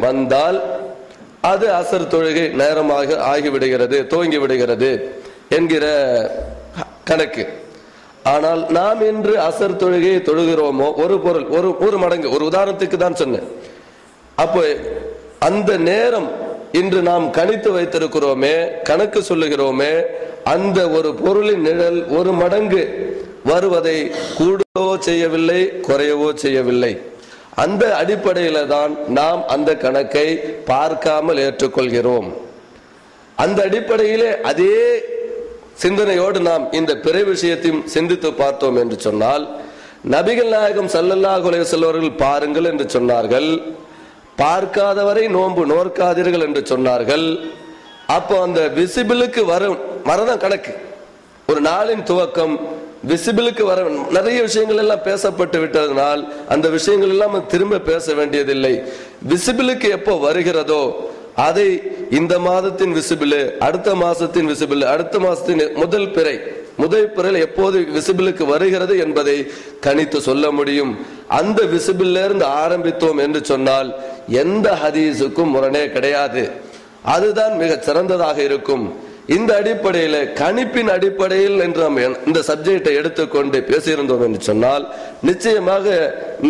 வந்தால் அது அசர் தொழுகை நேரமாக ஆகிவிடுகிறது, துவங்கி விடுகிறது என்கிற கணக்கு. ஆனால் நாம் இன்று அசர் தொழுகையை தொழுகிறோமோ, ஒரு பொருள் ஒரு மடங்கு, ஒரு உதாரணத்துக்கு தான் சொன்னேன். அப்போ அந்த நேரம் இன்று நாம் கணித்து வைத்திருக்கிறோமே, கணக்கு சொல்லுகிறோமே, அந்த ஒரு பொருளின் நிழல் ஒரு மடங்கு வருவதை கூடவோ செய்யவில்லை, குறையவோ செய்யவில்லை. அந்த அடிப்படையில தான் நாம் அந்த கணக்கை பார்க்காமல் ஏற்றுக்கொள்கிறோம். அந்த அடிப்படையிலே அதே சிந்தனையோடு நாம் இந்த பிறை விஷயத்தையும் சிந்தித்து பார்த்தோம் என்று சொன்னால், நபிகள் நாயகம் ஸல்லல்லாஹு அலைஹி வஸல்லம் அவர்கள் பாருங்கள் என்று சொன்னார்கள், பார்க்காதவரை நோன்பு நோற்காதீர்கள் என்று சொன்னார்கள். அப்போ அந்த விசிபிளுக்கு வரதான் கணக்கு. ஒரு நாளின் துவக்கம் விசிபிளுக்கு வர நிறைய விஷயங்கள் எல்லாம் பேசப்பட்டு விட்டதனால் அந்த விஷயங்கள் எல்லாம் திரும்ப பேச வேண்டியதில்லை. விசிபிளுக்கு எப்போ வருகிறதோ அதை இந்த மாதத்தின் விசிபிள், அடுத்த மாசத்தின் விசிபிள், அடுத்த மாசத்தின் முதல் பிறை எப்போது விசிபிளுக்கு வருகிறது என்பதை கணித்து சொல்ல முடியும். அந்த விசிபிள்ல இருந்து ஆரம்பித்தோம் என்று சொன்னால் எந்த ஹதீஸுக்கும் முரணே கிடையாது. அதுதான் மிக சிறந்ததாக இருக்கும். இந்த அடிப்படையில், கணிப்பின் அடிப்படையில் என்று நாம் இந்த சப்ஜெக்டை எடுத்துக்கொண்டு பேசியிருந்தோம் என்று சொன்னால் நிச்சயமாக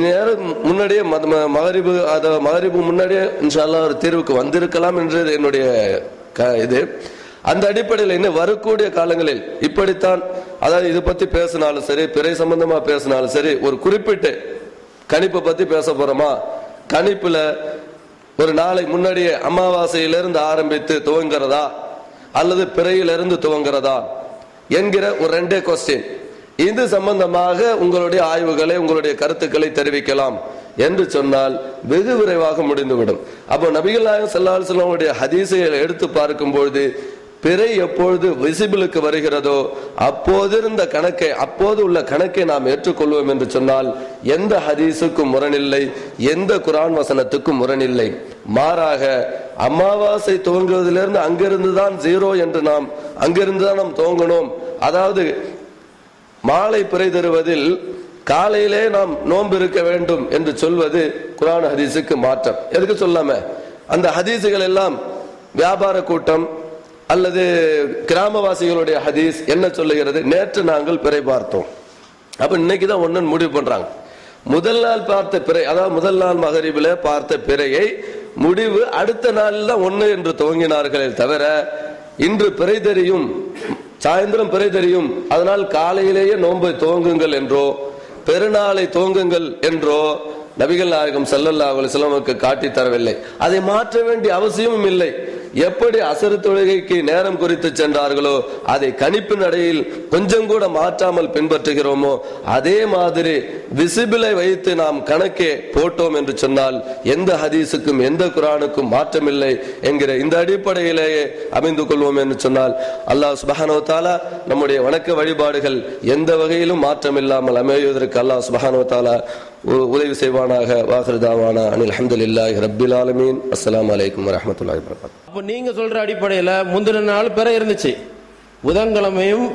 நேரம் முன்னாடியே மகரிபு முன்னாடியே இன்ஷா அல்லாஹ் ஒரு தீர்வுக்கு வந்திருக்கலாம் என்று என்னுடைய இது. அந்த அடிப்படையில் இன்னும் வரக்கூடிய காலங்களில் இப்படித்தான், அதாவது இது பத்தி பேசினாலும் சரி, பிறை சம்பந்தமா பேசினாலும் சரி, ஒரு குறிப்பிட்ட கணிப்பை பத்தி பேச போறோமா, கணிப்புல ஒரு நாளை முன்னாடியே அமாவாசையிலிருந்து ஆரம்பித்து துவங்கிறதா அல்லது பிறையிலிருந்து துவங்கிறதா என்கிற ஒரு 2 கொஸ்டின். இது சம்பந்தமாக உங்களுடைய ஆய்வுகளை, உங்களுடைய கருத்துக்களை தெரிவிக்கலாம் என்று சொன்னால் வெகு விரைவாக முடிந்துவிடும். அப்போ நபிகள் நாயகம் ஸல்லல்லாஹு அலைஹி வஸல்லம் ஹதீஸை எடுத்து பார்க்கும் பொழுது பிறை எப்பொழுது விசிபிளுக்கு வருகிறதோ அப்போது உள்ள கணக்கை நாம் ஏற்றுக்கொள்வோம் என்று சொன்னால் எந்த ஹதீஸுக்கும் முரணில்லை, எந்த குர்ஆன் வசனத்துக்கும் முரணில்லை. மாறாக அமாவாசை துவங்குவதிலிருந்து அங்கிருந்து தான் 0 என்று அங்கிருந்து தான் நாம் துவங்கணும். அதாவது மாலை பிறை தருவதில் காலையிலே நாம் நோன்பு இருக்க வேண்டும் என்று சொல்வது குர்ஆன் ஹதீஸுக்கு மாற்றம். எதுக்கு சொல்லாம அந்த ஹதீஸுகள் எல்லாம் வியாபார கூட்டம் அல்லது கிராமவாசிகளுடைய ஹதீஸ் என்ன சொல்லுகிறது? நேற்று நாங்கள் பிறை பார்த்தோம், அப்ப இன்னைக்குதான் ஒன்னு முடிவு பண்றாங்க. முதல் நாள் பார்த்த பிறை, அதாவது முதல் நாள் மகரிபில பார்த்த பிறையை முடிவு அடுத்த நாளில் தான் 1 என்று துவங்கினார்களே தவிர இன்று பிறை தெரியும், சாயந்தரம் பிறை தெரியும், அதனால் காலையிலேயே நோன்பை துவங்குங்கள் என்றோ பெருநாளை துவங்குங்கள் என்றோ நபிகள் நாயகம் ஸல்லல்லாஹு அலைஹி வஸல்லம் காட்டி தரவில்லை. அதை மாற்ற வேண்டிய அவசியமும் இல்லை. எப்படி அசர் தொழுகைக்கு நேரம் குறித்து சென்றார்களோ அதை கணிப்பின் அடையில் கொஞ்சம் கூட மாற்றாமல் பின்பற்றுகிறோமோ அதே மாதிரி விசிபிளை வைத்து நாம் கணக்கே போட்டோம் என்று சொன்னால் எந்த ஹதீஸுக்கும் எந்த குர்ஆனுக்கும் மாற்றமில்லை என்கிற இந்த அடிப்படையிலேயே அமைந்து கொள்வோம் என்று சொன்னால் அல்லாஹ் சுப்ஹானஹு வ தஆலா நம்முடைய வணக்க வழிபாடுகள் எந்த வகையிலும் மாற்றமில்லாமல் அமைவதற்கு அல்லாஹ் சுப்ஹானஹு வ தஆலா உதவி செய்வானாக. வாஹிரு தாவானா அனில் ஹம்துலில்லாஹி ரப்பில் ஆலமீன். அஸ்ஸலாமு அலைக்கும் வரஹ்மத்துல்லாஹி வபரகாத்துஹு. அப்போ நீங்க சொல்ற அடிப்படையில் முந்தின நாள் பிறை இருந்துச்சு, புதன்கிழமையும்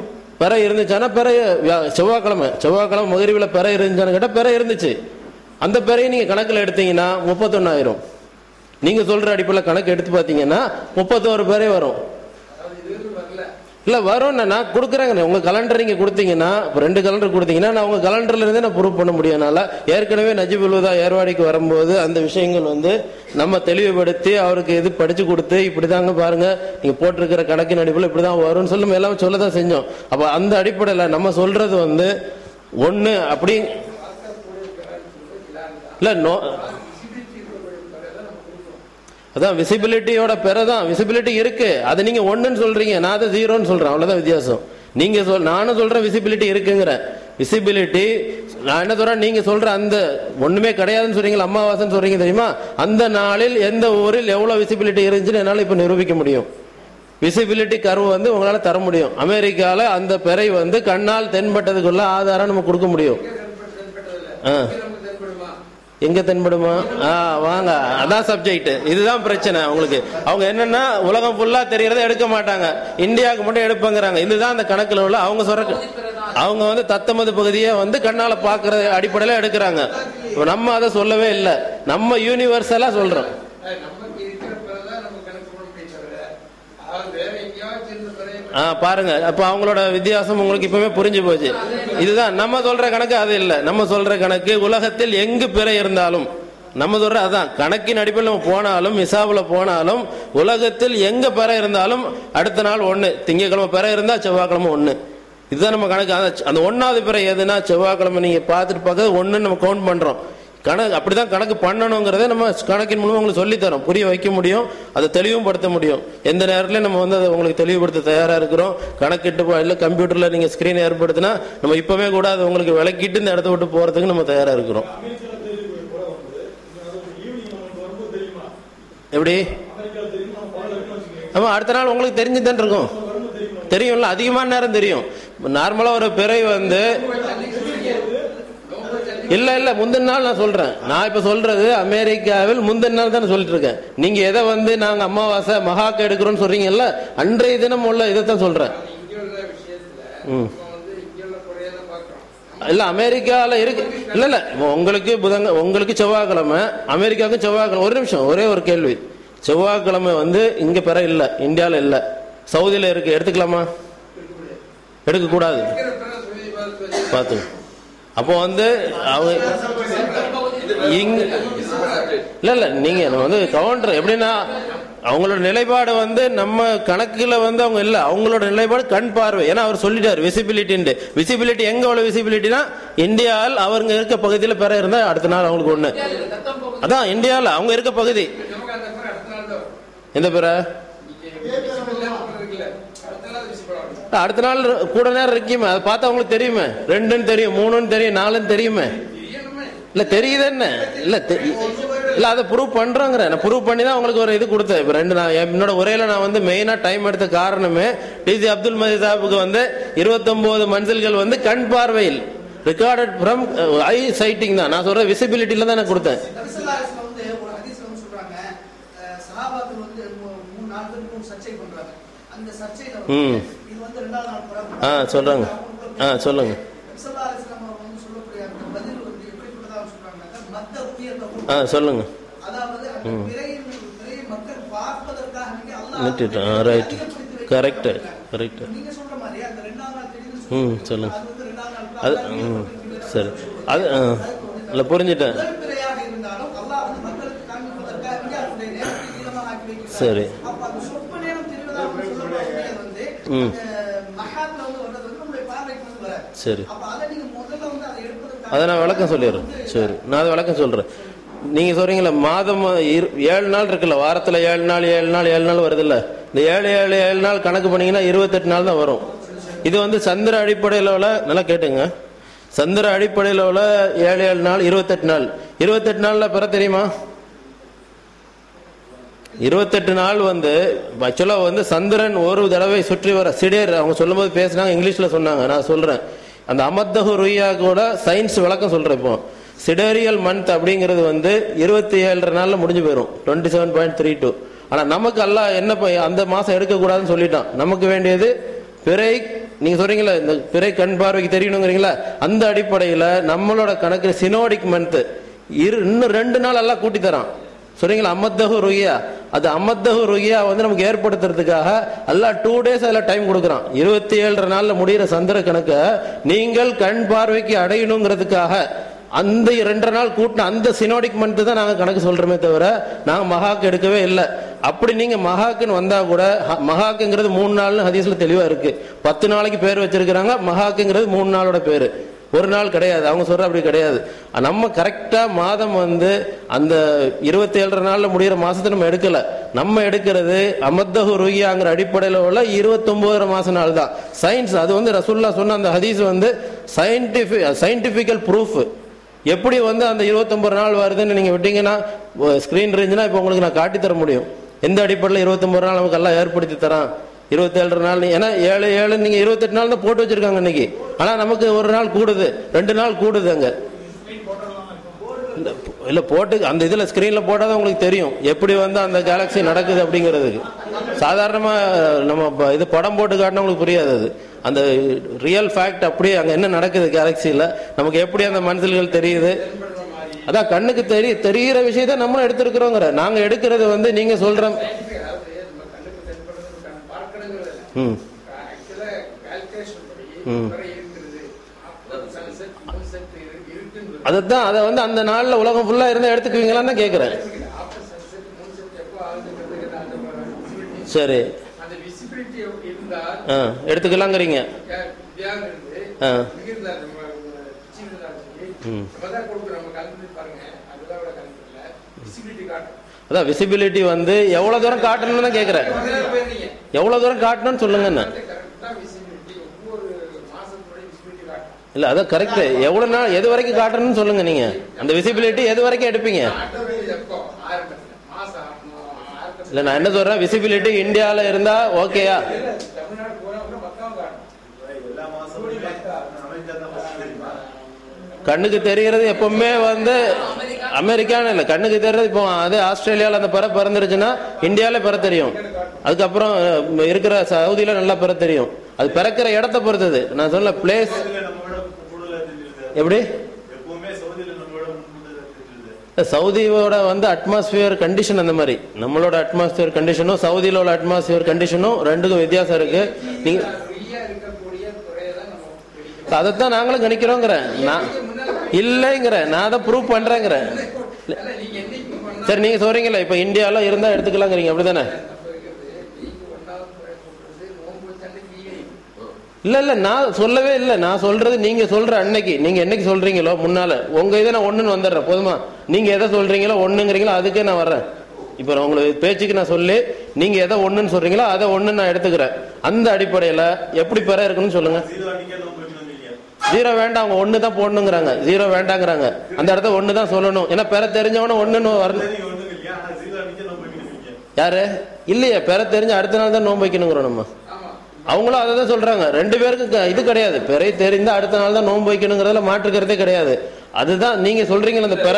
பிறை இருந்துச்சானா பிறை செவ்வாய்க்கிழமை மகரிபில பிறை இருந்துச்சான்னு கேட்டா பிறை இருந்துச்சு. அந்த பிறையை நீங்க கணக்கில் எடுத்தீங்கன்னா 31 ஆயிரும். நீங்க சொல்ற அடிப்படையில் கணக்கு எடுத்து பார்த்தீங்கன்னா 31 பிறை வரும். இல்ல வரும், நான் கொடுக்குறேங்க. உங்க கலண்டர் நீங்க கொடுத்தீங்கன்னா 2 கலண்டர் கொடுத்தீங்கன்னா நான் உங்க கலண்டர்ல இருந்தே நான் ப்ரூவ் பண்ண முடியும்னால ஏற்கனவே நஜீபுல் ஹுதா ஏர்வாடிக்கு வரும்போது அந்த விஷயங்கள் நம்ம தெளிவுபடுத்தி அவருக்கு இது படிச்சு கொடுத்து இப்படிதாங்க பாருங்க நீங்க போட்டிருக்கிற கணக்கின் அடிப்படையில் இப்படிதான் வரும்னு சொல்லி எல்லாம் சொல்லதான் செஞ்சோம். அப்ப அந்த அடிப்படையில் நம்ம சொல்றது ஒண்ணு அப்படி இல்ல அதான் விசிபிலிட்டியோட பிறதான் விசிபிலிட்டி இருக்கு. அது நீங்க 1ன்னு சொல்றீங்க, நான் அதை 0ன்னு சொல்றேன். அவ்வளவுதான் வித்தியாசம். நீங்க நானும் சொல்றேன் விசிபிலிட்டி இருக்குங்கிற விசிபிலிட்டி நான் என்ன சொல்றேன், நீங்க சொல்ற அந்த ஒண்ணுமே கிடையாதுன்னு சொல்றீங்க, அமாவாசைன்னு சொல்றீங்க தெரியுமா, அந்த நாளில் எந்த ஊரில் எவ்வளவு விசிபிலிட்டி இருந்துச்சுன்னு என்னால இப்ப நிரூபிக்க முடியும். விசிபிலிட்டி கர்வ் உங்களால தர முடியும். அமெரிக்கால அந்த பிறை கண்ணால் தென்பட்டதுக்குள்ள ஆதாரம் நம்ம கொடுக்க முடியும். எங்க தென்படுமா? வாங்க, அதான் சப்ஜெக்ட். இதுதான் பிரச்சனை உங்களுக்கு. அவங்க என்னன்னா உலகம் ஃபுல்லா தெரியறத எடுக்க மாட்டாங்க, இந்தியாவுக்கு மட்டும் எடுப்பாங்கிறாங்க. இதுதான் அந்த கணக்குல உள்ள அவங்க சொல்ற. அவங்க தத்தமது பகுதியை கண்ணால பாக்குற அடிப்படையில எடுக்கிறாங்க. நம்ம அதை சொல்லவே இல்லை, நம்ம யூனிவர்சலா சொல்றோம். பாருங்க, அப்ப அவங்களோட வித்தியாசம் உங்களுக்கு இப்பவே புரிஞ்சு போச்சு. இதுதான் நம்ம சொல்ற கணக்கு, அது இல்ல. நம்ம சொல்ற கணக்கு உலகத்தில் எங்கு பிறை இருந்தாலும், நம்ம சொல்ற அதான் கணக்கின் அடிப்படையில் நம்ம போனாலும் இசாபுல போனாலும் உலகத்தில் எங்க பிறை இருந்தாலும் அடுத்த நாள் ஒண்ணு. திங்கக்கிழமை பிறை இருந்தா செவ்வாய்க்கிழமை ஒண்ணு. இதுதான் நம்ம கணக்கு. அந்த ஒன்னாவது பிறை எதுனா செவ்வாய்க்கிழமை நீங்க பார்த்துட்டு பார்க்க ஒண்ணுன்னு நம்ம கவுண்ட் பண்றோம். கணக்கு அப்படிதான் கணக்கு பண்ணணுங்கிறத நம்ம கணக்கின் மூலம் உங்களுக்கு சொல்லித்தரோம், புரிய வைக்க முடியும், அதை தெளிவும் படுத்த முடியும். எந்த நேரத்திலையும் நம்ம வந்து அதை உங்களுக்கு தெளிவுபடுத்த தயாரா இருக்கிறோம். கணக்கிட்டு இல்லை கம்ப்யூட்டர்ல நீங்க ஸ்கிரீன் ஏற்படுத்தினா நம்ம இப்பவே கூட அதை உங்களுக்கு விளக்கிட்டு இந்த இடத்த விட்டு போறதுக்கு நம்ம தயாரா இருக்கிறோம். எப்படி? ஆமா, அடுத்த நாள் உங்களுக்கு தெரிஞ்சுதான் இருக்கும். தெரியும்ல, அதிகமான நேரம் தெரியும். நார்மலா ஒரு பிறை வந்து இல்ல முந்தின நாள் நான் சொல்றேன். நான் இப்ப சொல்றது அமெரிக்காவில் முந்தின நாள் தான் சொல்லிட்டு இருக்கேன். நீங்க எதை வந்து நாங்க அமாவாசை மகாக்கு எடுக்கிறோம்னு சொல்றீங்கல்ல, அன்றைய தினம் உள்ள இதைத்தான் சொல்றேன். இல்ல அமெரிக்கால இருக்கு. இல்ல உங்களுக்கு உங்களுக்கு செவ்வாய்க்கிழமை, அமெரிக்காவுக்கும் செவ்வாய்க்கிழமை. ஒரு நிமிஷம், ஒரே ஒரு கேள்வி. செவ்வாய்க்கிழமை வந்து இங்க பெற இல்ல, இந்தியாவில இல்ல, சவுதியில இருக்கு. எடுத்துக்கலாமா? எடுக்க கூடாது. பார்த்து அப்போ வந்து அவங்க இல்ல நீங்க வந்து கவுண்டர் எப்படின்னா அவங்களோட நிலைப்பாடு வந்து நம்ம கணக்குல வந்து அவங்க இல்ல, அவங்களோட நிலைப்பாடு கண் பார்வை. ஏன்னா அவர் சொல்லிட்டாரு விசிபிலிட்டி. விசிபிலிட்டி எங்க உள்ள விசிபிலிட்டினா இந்தியாவில் அவங்க இருக்க பகுதியில் பெற இருந்தா அடுத்த நாள் அவங்களுக்கு ஒண்ணு. அதான் இந்தியாவில் அவங்க இருக்க பகுதி. எந்த பெற அடுத்த நாள் கூட நேரம் இருக்குமே, அதை பார்த்தா அவங்களுக்கு தெரியுமே. 2ன்னு தெரியும், 3ன்னு தெரியும், 4ன்னு தெரியுமே. இல்ல தெரியுது என்ன? இல்ல அதை ப்ரூவ் பண்றோங்கிற, நான் ப்ரூவ் பண்ணி தான் உங்களுக்கு ஒரு இது கொடுத்தேன். இப்ப என்னோட உரையில நான் வந்து மெயினா டைம் எடுத்த காரணமே டிசி அப்துல் மஜீத் சாஹிபுக்கு வந்து 29 மன்சில்கள் வந்து கண் பார்வையில் ரெக்கார்டட் ஃப்ரம் ஐ சைட்டிங் தான். நான் சொல்ற விசிபிலிட்டியில தான் நான் கொடுத்தேன். சொல்றாங்க. சொல்லுங்க. சொல்லுங்க. Right, correct correct. சொல்லுங்க. அது சரி, அது இல்ல புரிஞ்சுட்டேன். சரி. சரி, அதை நான் விளக்கம் சொல்லிடுறேன். சரி, நான் அதை விளக்கம் சொல்றேன். நீங்க சொல்றீங்களா மாதம் 7 நாள் இருக்குல்ல, வாரத்துல 7 நாள் 7 நாள் 7 நாள் வருது இல்ல, இந்த 7 நாள் கணக்கு பண்ணீங்கன்னா 28 நாள் தான் வரும். இது வந்து சந்திர அடிப்படையில் உள்ள, நல்லா கேட்டுங்க, சந்திர அடிப்படையில் உள்ள 7 நாள் 28 நாள். 28 நாள்ல பெற தெரியுமா? 28 நாள் வந்து ஆக்சுவலா வந்து சந்திரன் ஒரு தடவை சுற்றி வர சிடேர் அவங்க சொல்லும் போது பேசினாங்க, இங்கிலீஷ்ல சொன்னாங்க. நான் சொல்றேன், அந்த அமத்தஹு ருய்யா கூட சயின்ஸ் விளக்கம் சொல்றேன். இப்போ சிடேரியல் மந்த் அப்படிங்கிறது வந்து 27 நாள்ல முடிஞ்சு போயிடும், 27.32. ஆனா நமக்கு அல்லாஹ் என்ன அந்த மாசம் எடுக்க கூடாதுன்னு சொல்லிட்டான். நமக்கு வேண்டியது பிறை. நீங்க சொல்றீங்களா இந்த பிறை கண் பார்வைக்கு தெரியணுங்கிறீங்களா, அந்த அடிப்படையில நம்மளோட கணக்கு சினோடிக் மந்த் இன்னும் 2 நாள் எல்லாம் கூட்டி தரான். சொல்றீங்களா அமத்தஹு ருய்யா, அது அமத்தஹு ருய்யா வந்து நமக்கு ஏற்படுத்துறதுக்காக அல்லாஹ் 2 days அதுல டைம் கொடுக்குறான். 27 நாள்ல முடிகிற சந்திர கணக்க நீங்கள் கண் பார்வைக்கு அடையணுங்கிறதுக்காக அந்த 2 நாள் கூட்டின அந்த சினோடிக் மந்த் தான் நாங்க கணக்கு சொல்றோமே தவிர நாங்க மகாக்கு எடுக்கவே இல்லை. அப்படி நீங்க மகாக்குன்னு வந்தா கூட மகாக்குங்கிறது 3 நாள்னு ஹதீஸ்ல தெளிவா இருக்கு. 10 நாளைக்கு பேர் வச்சிருக்கிறாங்க, மகாக்குங்கிறது 3 நாளோட பேரு, 1 நாள் கிடையாது. அவங்க சொல்ற அப்படி கிடையாது. நம்ம கரெக்டா மாதம் வந்து அந்த 27 நாள்ல முடிகிற மாசத்தை நம்ம எடுக்கல. நம்ம எடுக்கிறது அமத்தஹு ருய்யாங்கிற அடிப்படையில் உள்ள 29 மாச நாள் தான். சயின்ஸ் அது வந்து ரசூலுல்லாஹ் சொன்ன அந்த ஹதீஸ் வந்து சயின்டிபிக்கல் ப்ரூஃப். எப்படி வந்து அந்த 29 நாள் வருதுன்னு நீங்க விட்டீங்கன்னா ஸ்கிரீன் இருந்துச்சுன்னா இப்போ உங்களுக்கு நான் காட்டி தர முடியும். எந்த அடிப்படையில் 29 நாள் நமக்கு எல்லாம் ஏற்படுத்தி தரான். 27 நாள், ஏன்னா 7 நீங்க 28 நாள் தான் போட்டு வச்சிருக்காங்க இன்னைக்கு. ஆனா நமக்கு 1 நாள் கூடுது, 2 நாள் கூடுது. அங்க இல்ல போட்டு அந்த இதுல ஸ்கிரீன்ல போட்டாதான் உங்களுக்கு தெரியும் எப்படி வந்து அந்த கேலக்சி நடக்குது அப்படிங்கிறதுக்கு. சாதாரணமா நம்ம இது படம் போட்டு காட்டினா உங்களுக்கு புரியாது. அது அந்த ரியல் ஃபேக்ட் அப்படியே அங்க என்ன நடக்குது கேலக்சியில நமக்கு எப்படி அந்த மன்சில்கள் தெரியுது. அதான் கண்ணுக்கு தெரிகிற விஷயத்த நம்மளும் எடுத்திருக்கிறோங்கிற. நாங்க எடுக்கிறது வந்து நீங்க சொல்ற அதான் அதை வந்து அந்த நாள்ல உலகம் ஃபுல்லா இருந்தா எடுத்துக்குவீங்களான்னு தான் கேக்குறேன். சரி, எடுத்துக்கலாங்கிறீங்க. அதான் விசிபிலிட்டி வந்து எவ்வளவு தூரம் காட்டணும்னு தான் கேக்குறேன். எவ்வளவு தூரம் காட்டணும்னு சொல்லுங்க. இல்ல அதான் கரெக்ட். எவ்வளவு நாள் எது வரைக்கும் காட்டணும்னு சொல்லுங்க. நீங்க அந்த விசிபிலிட்டி எது வரைக்கும் எடுப்பீங்க? இல்ல நான் என்ன சொல்றேன், விசிபிலிட்டி இந்தியால இருந்தா ஓகேயா? கண்ணுக்கு தெரிகிறது எப்பவுமே வந்து அமெரிக்கான்னு இல்ல, கண்ணுக்கு தெரிகிறது இப்போ அது ஆஸ்திரேலியால அந்த பறை பிறந்துருச்சுன்னா இந்தியாவில பெற தெரியும். அதுக்கப்புறம் இருக்கிற சவுதியில நல்லா பெற தெரியும். அது பிறக்கிற இடத்தை பொறுத்தது. நான் சொல்ல பிளேஸ் எப்படி சவுதியோட வந்து அட்மாஸ்பியர் கண்டிஷன் அந்த மாதிரி நம்மளோட அட்மாஸ்பியர் கண்டிஷனும் சவுதியில உள்ள அட்மாஸ்பியர் கண்டிஷனும் ரெண்டுக்கும் வித்தியாசம் இருக்கு. நீங்க அதைத்தான் நாங்களும் கணிக்கிறோங்கிறேன். நான் இல்லைங்கிறேன், நான் அதை ப்ரூவ் பண்றேங்கிறேன். சரி, நீங்க சொல்றீங்களா இப்ப இந்தியால இருந்தா எடுத்துக்கலாங்கிறீங்க, அப்படிதானே? இல்ல இல்ல நான் சொல்லவே இல்லை. நான் சொல்றது நீங்க சொல்ற அன்னைக்கு நீங்க என்னைக்கு சொல்றீங்களோ முன்னால உங்க இதை நான் ஒண்ணுன்னு வந்துடுறேன். போதுமா? நீங்க எதை சொல்றீங்களோ ஒண்ணுங்கிறீங்களோ அதுக்கே நான் வர்றேன். இப்ப உங்களுக்கு பேச்சுக்கு நான் சொல்லி நீங்க எதை ஒண்ணுன்னு சொல்றீங்களோ அதை ஒண்ணு நான் எடுத்துக்கிறேன். அந்த அடிப்படையில எப்படி பெற இருக்குன்னு சொல்லுங்க. ஜீரோ வேண்டாம், அவங்க ஒண்ணு தான் போடணுங்கிறாங்க. ஜீரோ வேண்டாங்கிறாங்க. அந்த இடத்த ஒண்ணு தான் சொல்லணும். ஏன்னா பெற தெரிஞ்சவன ஒண்ணுன்னு வரணும். யாரு இல்லையா? பெற தெரிஞ்ச அடுத்த நாள் தான் நோன்பு வைக்கணுங்கிறோம் நம்ம. அவங்களும் அதை தான் சொல்றாங்க. ரெண்டு பேருக்கு இது கிடையாது. பெறை தெரிந்தா அடுத்த நாள் தான் நோன்பு வைக்கணுங்கிறதுல மாற்றுக்கிறதே கிடையாது. அதுதான் நீங்க சொல்றீங்களா அந்த பெற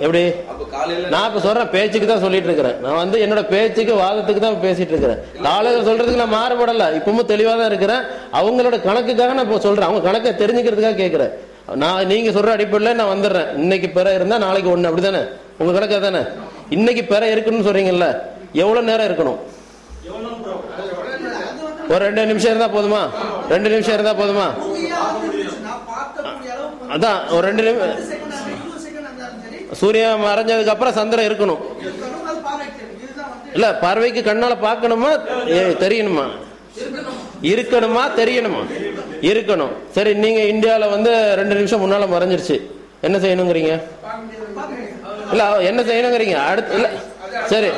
எப்படி? நான் இப்ப சொல்றேன், பேச்சுக்கு தான் சொல்லிட்டு இருக்கிறேன். நான் வந்து என்னோட பேச்சுக்கு வாதத்துக்கு தான் பேசிட்டு இருக்கிறேன். காலையில சொல்றதுக்கு நான் மாறுபடல, இப்பவும் தெளிவா தான் இருக்கிறேன். அவங்களோட கணக்குக்காக நான் இப்ப சொல்றேன். அவங்க கணக்கை தெரிஞ்சுக்கிறதுக்காக கேட்கிறேன். நான் நீங்க சொல்ற அடிப்படையில நான் வந்துடுறேன். இன்னைக்கு பெற இருந்தா நாளைக்கு ஒண்ணு, அப்படிதானே? உங்க கணக்கு தானே? இன்னைக்கு பெற இருக்குன்னு சொல்றீங்கல்ல, எவ்வளவு நேரம் இருக்கணும்? ஒரு 2 நிமிஷம் இருந்தா போதுமா? 2 நிமிஷம் இருந்தா போதுமா? அதான் ஒரு 2 நிமிஷம். சூரியன் மறைஞ்சதுக்கு அப்புறம் சந்திரன் இருக்கணும். இல்ல பார்வைக்கு கண்ணால பாக்கணுமா தெரியணுமா? இருக்கணுமா தெரியணுமா? இருக்கணும். சரி, நீங்க இந்தியால வந்து 2 நிமிஷம் முன்னால மறைஞ்சிருச்சு, என்ன செய்யணுங்கிறீங்க? இல்ல என்ன செய்யணுங்கிறீங்க? அடுத்து இல்ல சரி,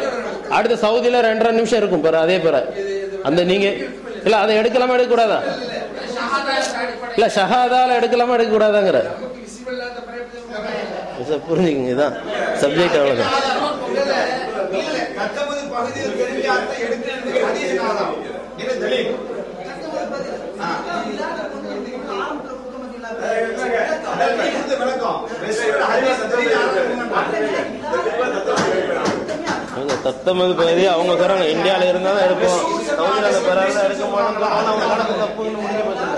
அடுத்த சவுதியில 2.5 நிமிஷம் இருக்கும் பாரு, அதே பேர அந்த நீங்க இல்ல அதை எடுக்கலாமா எடுக்க கூடாதா? இல்ல ஷஹாதால எடுக்கலாமா எடுக்க கூடாதாங்கிற புரிஞ்சுக்கங்க. இதான் சப்ஜெக்ட். அவ்வளவுதான். தத்தமது பகுதி அவங்க சொல்றாங்க இந்தியாவில இருந்தா தான் எடுப்போம், சவுதியில அந்த பெறாத எடுக்க மாட்டோம். தப்புன்னு முடிஞ்ச பட்சம்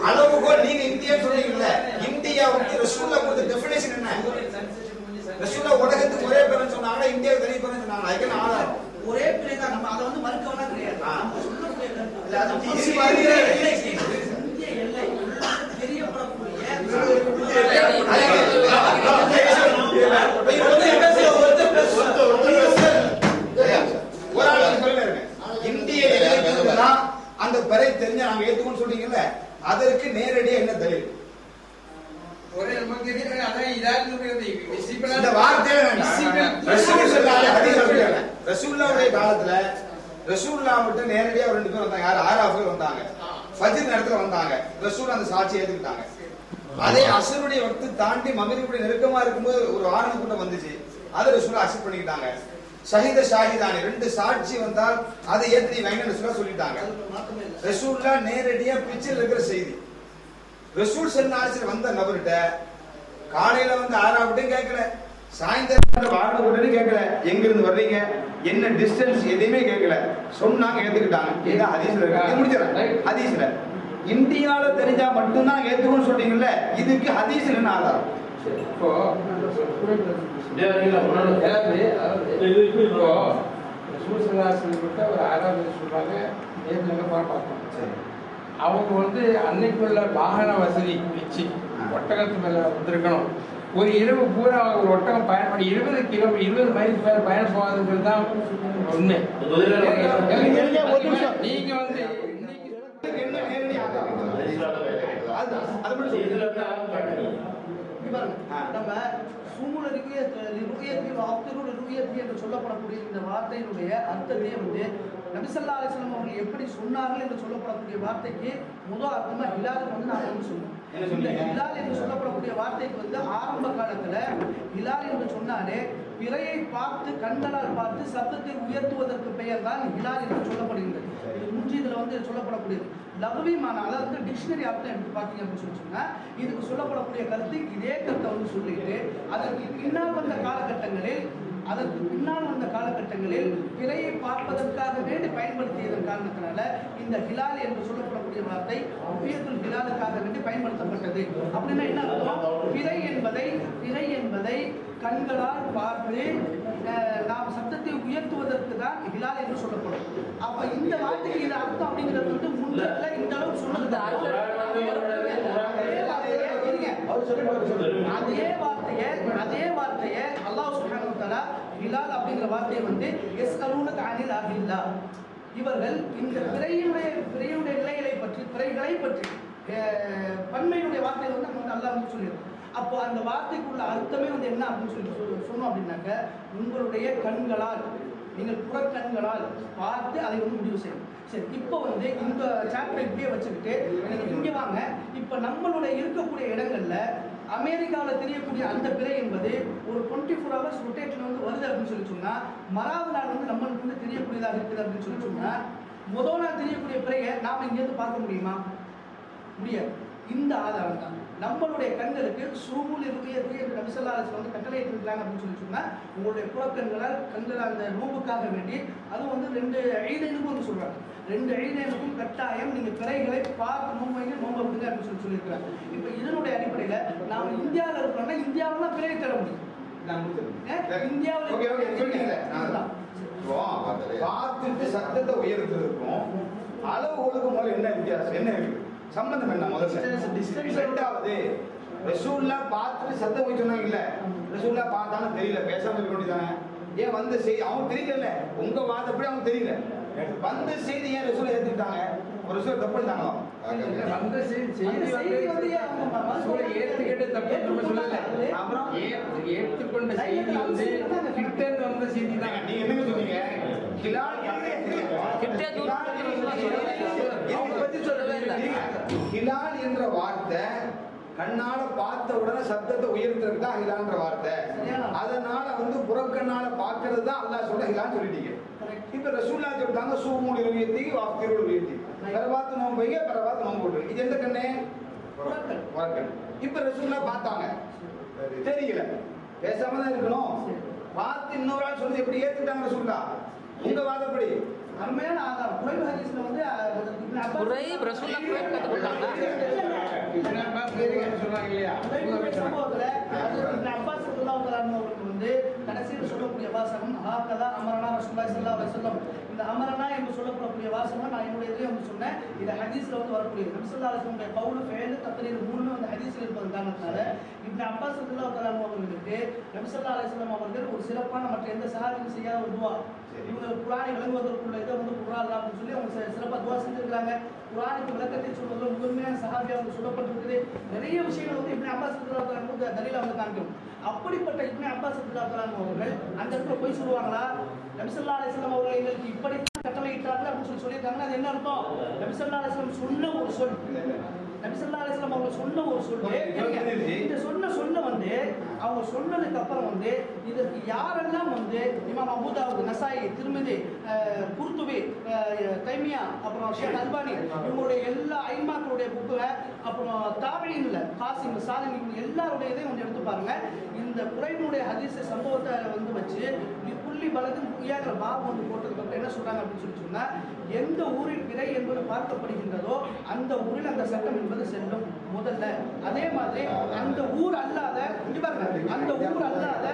அளவுகோல் நீங்க இந்தியா சொல்றீங்கல்ல, இந்தியாவுக்கு ரசூலுல்லாஹ் கொடுத்த டெஃபினிஷன் என்ன? ரசூலுல்லாஹ் உலகத்துக்கு ஒரே பேருன்னு சொன்னாங்க, இந்தியாவுக்கு தனி பேருன்னு சொன்னாங்க. அதுக்கு ஆதாரம் ஒரே பேரே தான். நம்ம அதை வந்து மறுக்கவனா கிடையாது. இல்ல அது இந்திய எல்லை தெரியப்படக்கூடிய இந்திய எல்லைக்கு தான் அந்த பெறை தெரிஞ்ச நாங்க ஏத்துக்கணும்னு சொல்றீங்கல்ல, அதற்கு நேரடியா என்ன தலீல்? இந்த வார்த்தையே ரசூலுல்லாஹ்வுடைய காலத்துல ரசூலுல்லாஹ் விட்டு நேரடியா 2 பேர் வந்தாங்க. யார்? ஆராஃபில் வந்தாங்க, ஃபஜ்ர் நேரத்துல வந்தாங்க. ரசூல் அந்த சாட்சி ஏத்துக்கிட்டாங்க. அதே அஸ்ருடைய வக்து தாண்டி மக்ரிபுடைய நெருக்கமா இருக்கும்போது ஒரு ஆணவ கூட்டம் வந்துச்சு, அதை ரசூல் அக்செப்ட் பண்ணிக்கிட்டாங்க. ஷஹீத ஷாஹிதானி 2 சாட்சி வந்தால் அதை ஏற்றி வைங்க ரசூலா சொல்லிட்டாங்க. ரசூலுல்லாஹ் நேரடியா பிச்சில் இருக்கிற செய்தி. ரசூல் ஸல்லல்லாஹு அலைஹி வஸல்லம் வந்த நபர்கிட்ட காலையில வந்து ஆராவிட்டும் கேட்கல, சாயந்தரம் வாழ்ந்து கொண்டு கேட்கல, எங்க இருந்து வர்றீங்க, என்ன டிஸ்டன்ஸ், எதையுமே கேட்கல, சொன்னாங்க ஏத்துக்கிட்டாங்க. ஏதா ஹதீஸ்ல இருக்கு, முடிச்சிடறேன். ஹதீஸ்ல இந்தியாவில தெரிஞ்சா மட்டும்தான் ஏத்துக்கணும்னு சொல்றீங்கல்ல, இதுக்கு ஹதீஸ்ல என்ன ஆதாரம்? இப்போ ஒரு ஆராதனை சொல்றாங்க, ஏற்கனவே பார்த்தோம். அவங்க வந்து அன்னைக்குள்ள வாகன வசதி வச்சு ஒட்டகத்து மேல வந்திருக்கணும். ஒரு இரவு பூரா ஒரு ஒட்டகம் பயணப்படி 20 மைலுக்கு மேல பயணம் போகாதுங்கிறது தான் உண்மை. நீங்க வந்து என்ன நேரடி ஆதாரம்? அது மட்டும் நம்ம சூமுல என்று சொல்லப்படக்கூடிய இந்த வார்த்தையினுடைய அர்த்தத்தை வந்து நபிசல்லா அலிஸ்லாம் அவர்கள் எப்படி சொன்னார்கள் என்று சொல்லப்படக்கூடிய வார்த்தைக்கு முதல் அர்த்தமா ஹிலால் வந்து நான் வந்து சொன்னோம். இந்த ஹிலால் என்று சொல்லப்படக்கூடிய வார்த்தைக்கு வந்து ஆரம்ப காலத்துல ஹிலால் என்று சொன்னாலே பிறையை பார்த்து கண்களால் பார்த்து சத்தத்தை உயர்த்துவதற்கு பெயர் தான் ஹிலால் என்று சொல்லப்படுகின்றது. இது முன்ஜீதுல வந்து சொல்லப்படக்கூடியது. லகுவிமான அதாவது டிக்ஷனரி அர்த்தம் எடுத்து பார்த்தீங்க அப்படின்னு சொல்லி சொன்னா இதுக்கு சொல்லப்படக்கூடிய கருத்து இதே கருத்தை வந்து சொல்லிட்டு அதற்கு பின்னால் வந்த காலகட்டங்களில் பிறையை பார்ப்பதற்காக வேண்டி பயன்படுத்தியதன் காரணத்தினால இந்த ஹிலால் என்று சொல்லப்படக்கூடிய வார்த்தை உயர்த்துல் ஹிலாலுக்காக வேண்டி பயன்படுத்தப்பட்டது. அப்படின்னா என்ன அர்த்தம்? பிறை என்பதை கண்களால் பார்த்து நாம் சத்தத்தை உயர்த்துவதற்கு தான் ஹிலால் என்று சொல்லப்படும். அப்ப இந்த வார்த்தைக்கு இது அர்த்தம் அப்படிங்கிறது வந்து முன்னேற்ற இந்த அளவு சொன்னது. அதே வார்த்தையை அல்லாஹ் சுப்ஹானஹு வ தஆலா ஹிலால் அப்படிங்கிற வார்த்தையை வந்து யஸ்அலூனக அனில் அஹில்லா, இவர்கள் இந்த பிறையுடைய நிலைகளை பற்றி பிறைகளை பற்றி பன்மையுடைய வார்த்தையை வந்து நம்ம அல்லாஹ் வந்து சொல்லியிருக்கோம். அப்போ அந்த வார்த்தைக்குள்ள அர்த்தமே வந்து என்ன அப்படின்னு சொல்லி சொன்னோம் அப்படின்னாக்க உங்களுடைய கண்களால் நீங்கள் புறக்கண்களால் பார்த்து அதை வந்து முடிவு செய்யணும். சரி, இப்போ வந்து இந்த சாப்டர் இப்படியே வச்சுக்கிட்டு நீங்கள் இங்கே வாங்க. இப்போ நம்மளுடைய இருக்கக்கூடிய இடங்கள்ல அமெரிக்காவில் தெரியக்கூடிய அந்த பிறை என்பது ஒரு 24 hours ரொட்டேஷன் வந்து வருது அப்படின்னு சொல்லி சொன்னா மறாவது நாள் வந்து நம்மளுக்கு வந்து தெரியக்கூடியதாக இருக்குது அப்படின்னு சொல்லி சொன்னா முதல் நாள் தெரியக்கூடிய பிறையை நாம இங்கேருந்து பார்க்க முடியுமா? முடியாது. இந்த ஆதாரம் தான் நம்மளுடைய கண்களுக்கு சூமுல் இருக்கு என்று நபி ஸல்லல்லாஹு அலைஹி வஸல்லம் வந்து கட்டளையிட்டிருக்கிறாங்க அப்படின்னு சொல்லி சொன்னா உங்களுடைய கண்களால் அந்த நோம்புக்காக வேண்டி அது வந்து 2 ஈதைனுக்கும் சொல்றாங்க. 2 ஈதைனுக்கும் கட்டாயம் நீங்க பிறைகளை பார்த்து நோம்பு விடுங்க அப்படின்னு சொல்லியிருக்கிறாங்க. இப்போ இதனுடைய அடிப்படையில நாம இந்தியாவில் இருக்கிறோம்னா இந்தியாவில் தான் பிறையை தேட முடியும். பார்த்துட்டு சத்தத்தை உயர்த்துறதுக்கும் அளவுகளுக்கு முதல்ல என்ன வித்தியாசம், என்ன இருக்கு, சம்பந்தம் என்ன? முதல்ல ரெண்டாவது ரசூல்லா பார்த்துட்டு சத்தம் போய் சொன்னாங்க இல்ல, ரசூல்லா பார்த்தாலும் தெரியல, பேசாம இருக்க வேண்டியதானே? ஏன் வந்த செய்தி அவங்க தெரியல, உங்க வாதப்படி அவங்க தெரியல, வந்த செய்தி ஏன் ரசூலை ஏத்துக்கிட்டாங்க? ஒரு ரசூல் தப்பு பண்ணிட்டாங்களா? வந்த செய்தி வந்து ஏத்துக்கிட்டு தப்பு நம்ம சொல்லல. அப்புறம் ஏற்றுக்கொண்ட செய்தி வந்து கிட்ட வந்த செய்தி தான். நீங்க என்னங்க சொன்னீங்க? ஹிலால் என்ற வார்த்தை கண்ணால பார்த்த உடனே சத்தத்தை உயர்த்துறதுக்கு தான் ஹிலான்ற வார்த்தை. அதனால வந்து புறக்கண்ணால பார்க்கறது தான் அல்லாஹ் சொல்ற ஹிலான்னு சொல்லிட்டீங்க. இப்ப ரசூல்லா சொல்லிட்டாங்க சூமுல் இருவியத்தி வாஃபிருல் வியத்தி, பரவாத்து நோம்பைய பரவாத்து நோம்பு போட்டு. இது எந்த கண்ணே? புறக்கண். இப்ப ரசூல்லா பார்த்தாங்க, தெரியல, பேசாம தான் இருக்கணும். பார்த்து இன்னொரு ஆள் சொல்லி எப்படி ஏத்துட்டாங்க ரசூல்லா? உங்க வாதப்படி அருமையான ஆதாரம் குறைவு ஹதீஸ்ல வந்து குறைப் ரசூல்லா குறைப் கத்துக்கிட்டாங்க. சொன்னாங்க இல்லையா? சம்பவத்துல அப்பாஸ் ரலியல்லாஹு தஆலா அவர்களுக்கு வந்து கடைசியில் சொல்லக்கூடிய வாசகம் ஹாகதா அமரனா ரசூலுல்லாஹி ஸல்லல்லாஹு அலைஹி வஸல்லம். இந்த அமரனா என்று சொல்லப்படக்கூடிய வாசகம் நான் என்னுடைய இதிலே வந்து சொன்னேன். இது ஹதீஸ்ல வந்து வரக்கூடிய நபி ஸல்லல்லாஹு அலைஹி வஸல்லம் கவுல் ஃபெயில் தக்ரீர் மூணுமே வந்து ஹதீஸ்ல இருப்பது காரணத்தால இப்னு அப்பாஸ் ரலியல்லாஹு தஆலா அவர்களுக்கு நபி ஸல்லல்லாஹு அலைஹி வஸல்லம் அவர்கள் ஒரு சிறப்பான மற்ற எந்த சஹாபியும் செய்யாத ஒரு துஆ, இவங்க குர்ஆனை விளங்குவதற்குள்ள இதை வந்து குர்ஆன் அப்படின்னு சொல்லி அவங்க சிறப்பாக துஆ செஞ்சிருக்காங்க. குர்ஆனுக்கு விளக்கத்தை சொல்வதில் முதன்மையான சஹாபியா அவங்க சொல்லப்பட்டிருக்குது. நிறைய விஷயங்கள் வந்து இப்னு அப்பாஸ் ரலியல்லாஹு தஆலா வந்து தலீலா வந்து காண்பிக்கும். அப்படிப்பட்ட இப்னு அப்பாஸ் ரலியல்லாஹு தஆலா அவர்கள் அந்த இடத்துல போய் சொல்லுவாங்களா? நபி ஸல்லல்லாஹு அலைஹி வஸல்லம் அவர்கள் எங்களுக்கு இப்படி கட்டளையிட்டார்கள் அப்படின்னு சொல்லியிருக்காங்க. அது என்ன அர்த்தம்? நபி ஸல்லல்லாஹு அலைஹி வஸல்லம் சொன்ன ஒரு சொல், நபி ஸல்லல்லாஹு அலைஹி வஸல்லம் அவங்க சொன்ன ஒரு சொல், இந்த சொன்ன வந்து அவங்க சொன்னதுக்கு அப்புறம் வந்து இதற்கு யாரெல்லாம் வந்து இமாம் அபூ தாவூத், நசாயி, திர்மிதி, குர்துபி, தைமியா, அப்புறம் ஷேக் அல்பானி, இவங்களுடைய எல்லா ஐமாக்களுடைய புக்குக, அப்புறம் தாபியீன்ல காசிம், சாலிம், இவங்க எல்லாருடைய இதையும் கொஞ்சம் எடுத்து பாருங்க. இந்த குறைனுடைய ஹதீஸ் சம்பவத்தை வச்சு புள்ளி பலதும் புரியாங்கிற பாபு போட்டதுக்கு அப்புறம் என்ன சொல்றாங்க அப்படின்னு சொன்னா, எந்த ஊரில் பிறை என்பது பார்க்கப்படுகின்றதோ அந்த ஊரில் அந்த சட்டம் என்பது செல்லும் முதல்ல. அதே மாதிரி அந்த ஊர் அல்லாத அந்த ஊர் அல்லாத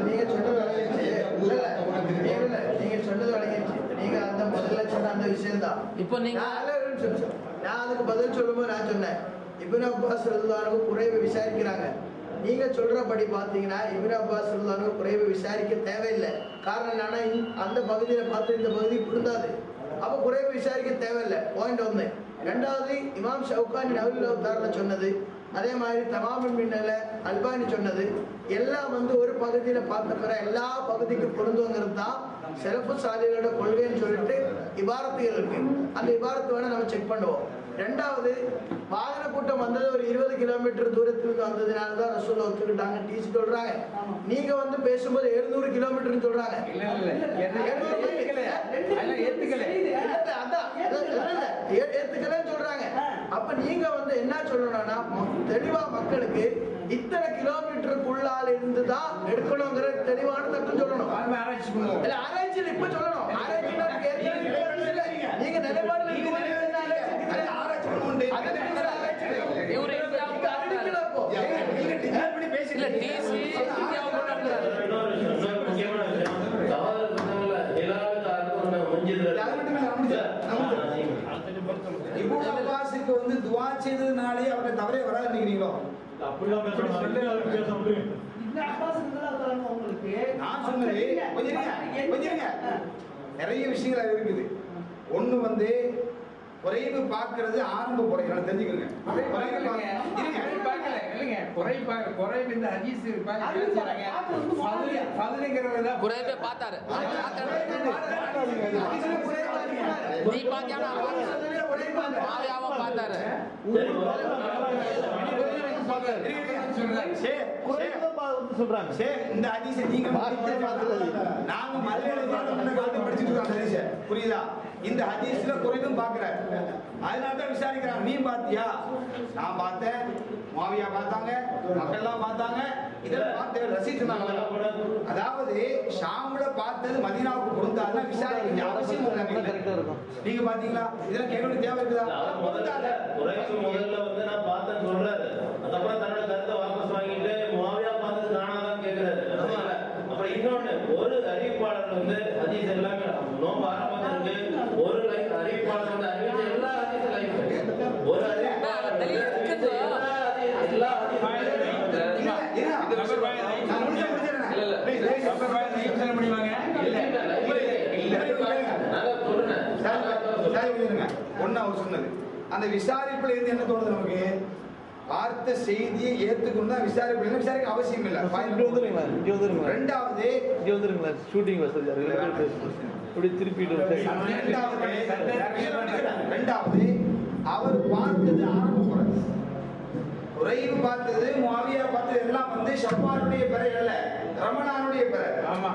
நீங்க சொன்னது வழங்கிடுச்சு. நீங்க அந்த முதல்ல சொன்ன அந்த விஷயம் தான். இப்போ நீங்க நான் அதுக்கு பதில் சொல்லும்போது நான் சொன்னேன், இப்னு அப்பாஸ் ரலியல்லாஹு குறைவை விசாரிக்கிறாங்க. நீங்க சொல்றபடி பாத்தீங்கன்னா இப்னு அப்பாஸ் ரலியல்லாஹு குறைவை விசாரிக்க தேவையில்லை. காரணம் என்னன்னா அந்த பகுதியில பார்த்து இந்த பகுதி பொருந்தாது, அப்ப குறைவை விசாரிக்க தேவையில்லை. பாயிண்ட் 1. ரெண்டாவது, இமாம் ஷவுகானி நவீன சொன்னது, அதே மாதிரி தமாமுல் மின்னல அல்பானி சொன்னது எல்லாம் ஒரு பகுதியில பார்த்த பிற எல்லா பகுதிக்கும் பொருந்துங்கிறது தான் செலஃபு சாலிகளோட கொள்கைன்னு சொல்லிட்டு இபாரத்துகள் இருக்கு. அந்த இபாரத்து வேணா நம்ம செக் பண்ணுவோம். ரெண்டாவது, வாகன கூட்டம் வந்தது ஒரு 20 கிலோமீட்டர் தூரத்துக்கு வந்ததுனால தான் ரசூல் ஒத்துக்கிட்டாங்க டீசி சொல்றாங்க. நீங்க பேசும்போது 700 கிலோமீட்டர் சொல்றாங்க. ஏத்துக்கலன்னு சொல்றாங்க. அப்ப நீங்க என்ன சொல்லணும்னா, தெளிவா மக்களுக்கு இத்தனை கிலோமீட்டருக்குள்ளால இருந்துதான் எடுக்கணுங்கிற தெளிவான தட்டம் சொல்லணும். ஆராய்ச்சியில் இப்ப சொல்லணும். ஆராய்ச்சி நீங்க நிலைப்பாடு துவா செய்ததுனாலே அவருடைய தவறே வராது நினைக்கிறீங்களோ? நான் சொன்னது நிறைய விஷயங்கள் இருக்குது. ஒண்ணு குறைவு பார்க்கறது ஆரம்ப குறை தெரிஞ்சுக்கோங்க. குறைவு இந்த ஹதீஸ் குறைவே பார்த்தாரு. நீ பாத்தியானா பார்த்தாரு. இந்த ஹதீஸை நீங்க நாங்க மலையாளம் படிச்சுட்டு இருக்கோம். புரியுதா? இந்த ஹதீஸ்ல குறைவும் பார்க்கிறார், அதனாலதான் விசாரிக்கிறாங்க. நீ பாத்தியா? நான் பார்த்தேன், மாவியா பார்த்தாங்க, மக்கள்லாம் பார்த்தாங்க, இதெல்லாம் பார்த்து ரசித்து சொன்னாங்க. அதாவது ஷாம்ல பார்த்தது மதீனாவுக்கு பொருந்தாதுன்னா விசாரிக்க அவசியம் இல்லை. நீங்க பாத்தீங்களா? இதெல்லாம் கேட்க தேவை இருக்குதா? முதல்ல நான் பார்த்தேன்னு சொல்றாரு. அதுக்கப்புறம் தன்னோட கருத்தை வாபஸ் வாங்கிட்டு மாவியா பார்த்தது காணாதான் கேட்கிறாரு. அப்புறம் இன்னொன்னு, ஒரு அறிவிப்பாளர் ஹதீஸ் எல்லாமே நோம்பு ஆரம்பத்திற்கு ஒரு லைஃப் அறிவிப்பாளர் அறிவிச்ச எல்லா ஹதீஸ் லைஃப் ஒரு அறிவிப்பாளர் ஒன்னு அவர் சொன்னது. அந்த விசாரிப்புல இருந்து என்ன தோணுது நமக்கு? பார்த்த செய்தியை ஏத்துக்கணும் தான் விசாரிப்பு. விசாரிக்க அவசியம் இல்லை. ரெண்டாவது ஷூட்டிங் ரெண்டாவது அவர் பார்த்தது ஆரம்ப குறைவு பார்த்தது, முஆவியா பார்த்தது எல்லாம் ஷவ்வாலுடைய பிறை அல்ல, ரமலானுடைய பிறை. ஆமா,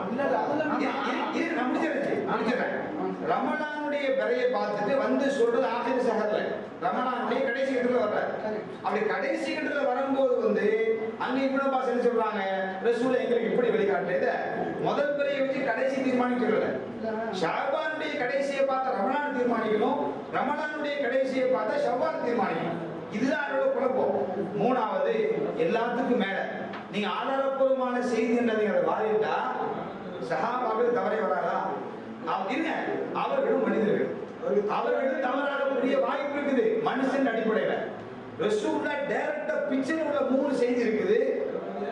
ரமலானுடைய பிறையை பார்த்துட்டு சொல்றது ஆகிர் சஹர்ல, ரமலானுடைய கடைசி கட்டத்துல வர்ற. அப்படி கடைசி கட்டத்துல வரும்போது அங்க இப்னு அப்பாஸ் என்ன சொல்றாங்க? ரசூல் எங்களுக்கு இப்படி வெளிக்காட்டுது. முதல் பிறையை வச்சு கடைசி தீர்மானிக்க சொல்லல. ஷாபானுடைய கடைசியை பார்த்தா ரமலான் தீர்மானிக்கணும், ரமலானுடைய கடைசியை பார்த்தா ஷவ்வால் தீர்மானிக்கணும். இதுதான் அவரோட குழப்பம். மூணாவது, எல்லாத்துக்கும் மேல நீங்க ஆதாரப்பூர்வமான செய்தி என்றதை வாரிட்டா சஹாபாக்கள் தவறே வராதா? அவர்களும் மனிதர்கள், அவர்களும் தவறாகக்கூடிய வாய்ப்பு இருக்குது மனுஷன் அடிப்படையில. ரசூலுல்லாஹ் டைரக்டா பிக்சர் உள்ள 3 செய்தி இருக்குது.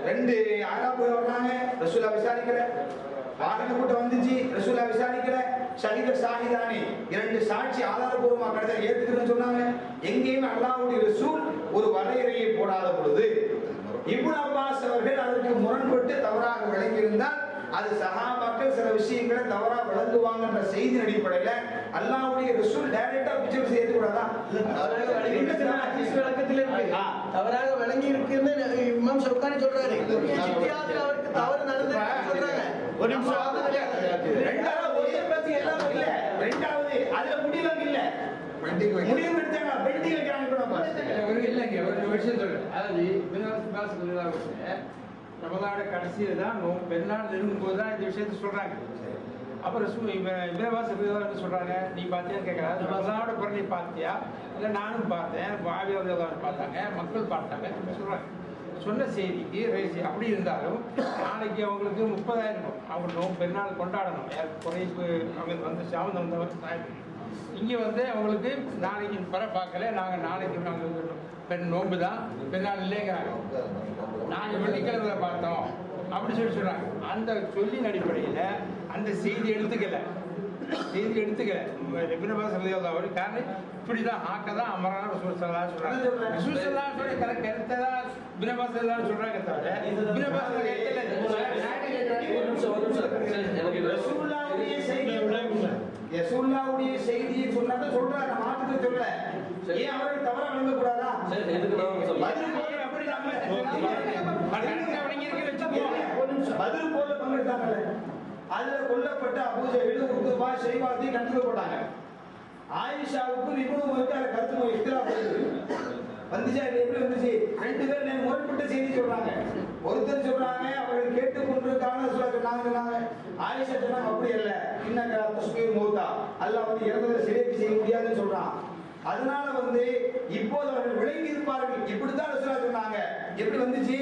2 ஆராபு வர்றாங்க, ரசூலுல்லாஹ் விசாரிக்கல. வாகன கூட்டம் வந்துச்சு, ரசூலுல்லாஹ் விசாரிக்கல. ஷஹீத ஷாஹிதானி 2 சாட்சி ஆதாரபூர்வமா கிடைச்சா ஏத்துக்கிறேன்னு சொன்னாங்க. எங்கேயுமே அல்லாஹ்வுடைய ரசூல் ஒரு வரையறையை போடாத பொழுது இப்னு அப்பாஸ் அவர்கள் அதற்கு முரண்பட்டு தவறாக விளங்கியிருந்தால் அது சஹாபாக்கள் சில விஷயங்களை தவறா விளங்குவாங்கன்ற செய்தி அடிப்படையில அல்லாஹ்வுடைய ரசூல் டைரக்டா பிக்சர் செய்து கூடாதா? தவறாக விளங்கி இருக்குன்னு இமாம் ஷவுகானி சொல்றாரு. அவருக்கு தவறு நடந்து சொல்றாங்க. ஒரு நிமிஷம் இல்ல ரெண்டாவது அதுல முடிவு இல்ல முடிவு எடுத்தாங்க பெண்டிங் வைக்கிறாங்க கூட இல்லைங்க ஒரு விஷயம் சொல்றேன். அதாவது ரமலான கடைசியில தான் பெருநாள் நெருங்கும்போது தான் இந்த விஷயத்த சொல்றாங்க. அப்புறம் இவரவாசம் சொல்றாங்க, நீ பார்த்தியா கேட்கறாரு, ரமலானோட பிறகு பார்த்தியா இல்லை நானும் பார்த்தேன், பாவியாவது பார்த்தாங்க, மக்கள் பார்த்தாங்க சொல்றாங்க. சொன்ன செய்திக்கு ரைஸ் அப்படி இருந்தாலும் நாளைக்கு அவங்களுக்கு 30,000 அவங்க பெருநாள் கொண்டாடணும். குறைப்பு அவங்க வந்து சாமந்த வந்தவர் இங்கே வந்து அவங்களுக்கு நாளைக்கு பர பார்க்கல, நாங்கள் நாளைக்கு நாங்கள் பெண் நோன்பு தான் பெருநாள் இல்லைங்கிறாங்க. நாங்கள் வெள்ளிக்கிழமை பார்த்தோம் அப்படி சொல்றாங்க. அந்த சொல்லின் அடிப்படையில் அந்த செய்தி எடுத்துக்கல அவர் காரணம் இப்படிதான் ஆக்கதான் அமரான ரசூல் ஸல்லல்லாஹு அலைஹி வஸல்லம் ரசூல் ஸல்லல்லாஹு அலைஹி வஸல்லம் கருத்தை தான் பினபாஸ் எல்லாம் சொல்றாங்க. தவிர பினபாஸ் ரசூலுல்லாஹ்வுடைய செய்தியை சொன்னத சொல்றாங்க, மாற்றத்தை சொல்ல. ஏன் அவர்கள் தவறா விளங்க கூடாதா? பதில் போல பங்கெடுத்தாங்கல்ல, அதுல கொல்லப்பட்ட அபூஜஹல், உத்பா, ஷைபாத்தி கண்டுபிடிக்கப்பட்டாங்க. ஆயிஷாவுக்கும் இப்னு அதை கருத்து இக்திலாஃப் வந்துச்சா எப்படி வந்துச்சு? 2 பேர் முரண்பட்ட செய்தி சொல்றாங்க. ஒருத்தர் சொல்றாங்க அவர்கள் கேட்டுக்கொண்டிருக்காங்க சொன்னாங்க. ஆயிஷா சொன்னாங்க அப்படி இல்ல, இன்னக தஸ்பீர் மௌதா, அல்லாஹ் வந்து இறந்ததை சிறைக்கு செய்ய முடியாதுன்னு சொல்றான். அதனால வந்து இப்போது அவர்கள் விளங்கி இருப்பார்கள், இப்படித்தான் ரசூலுல்லாஹ் சொன்னாங்க. எப்படி வந்துச்சு?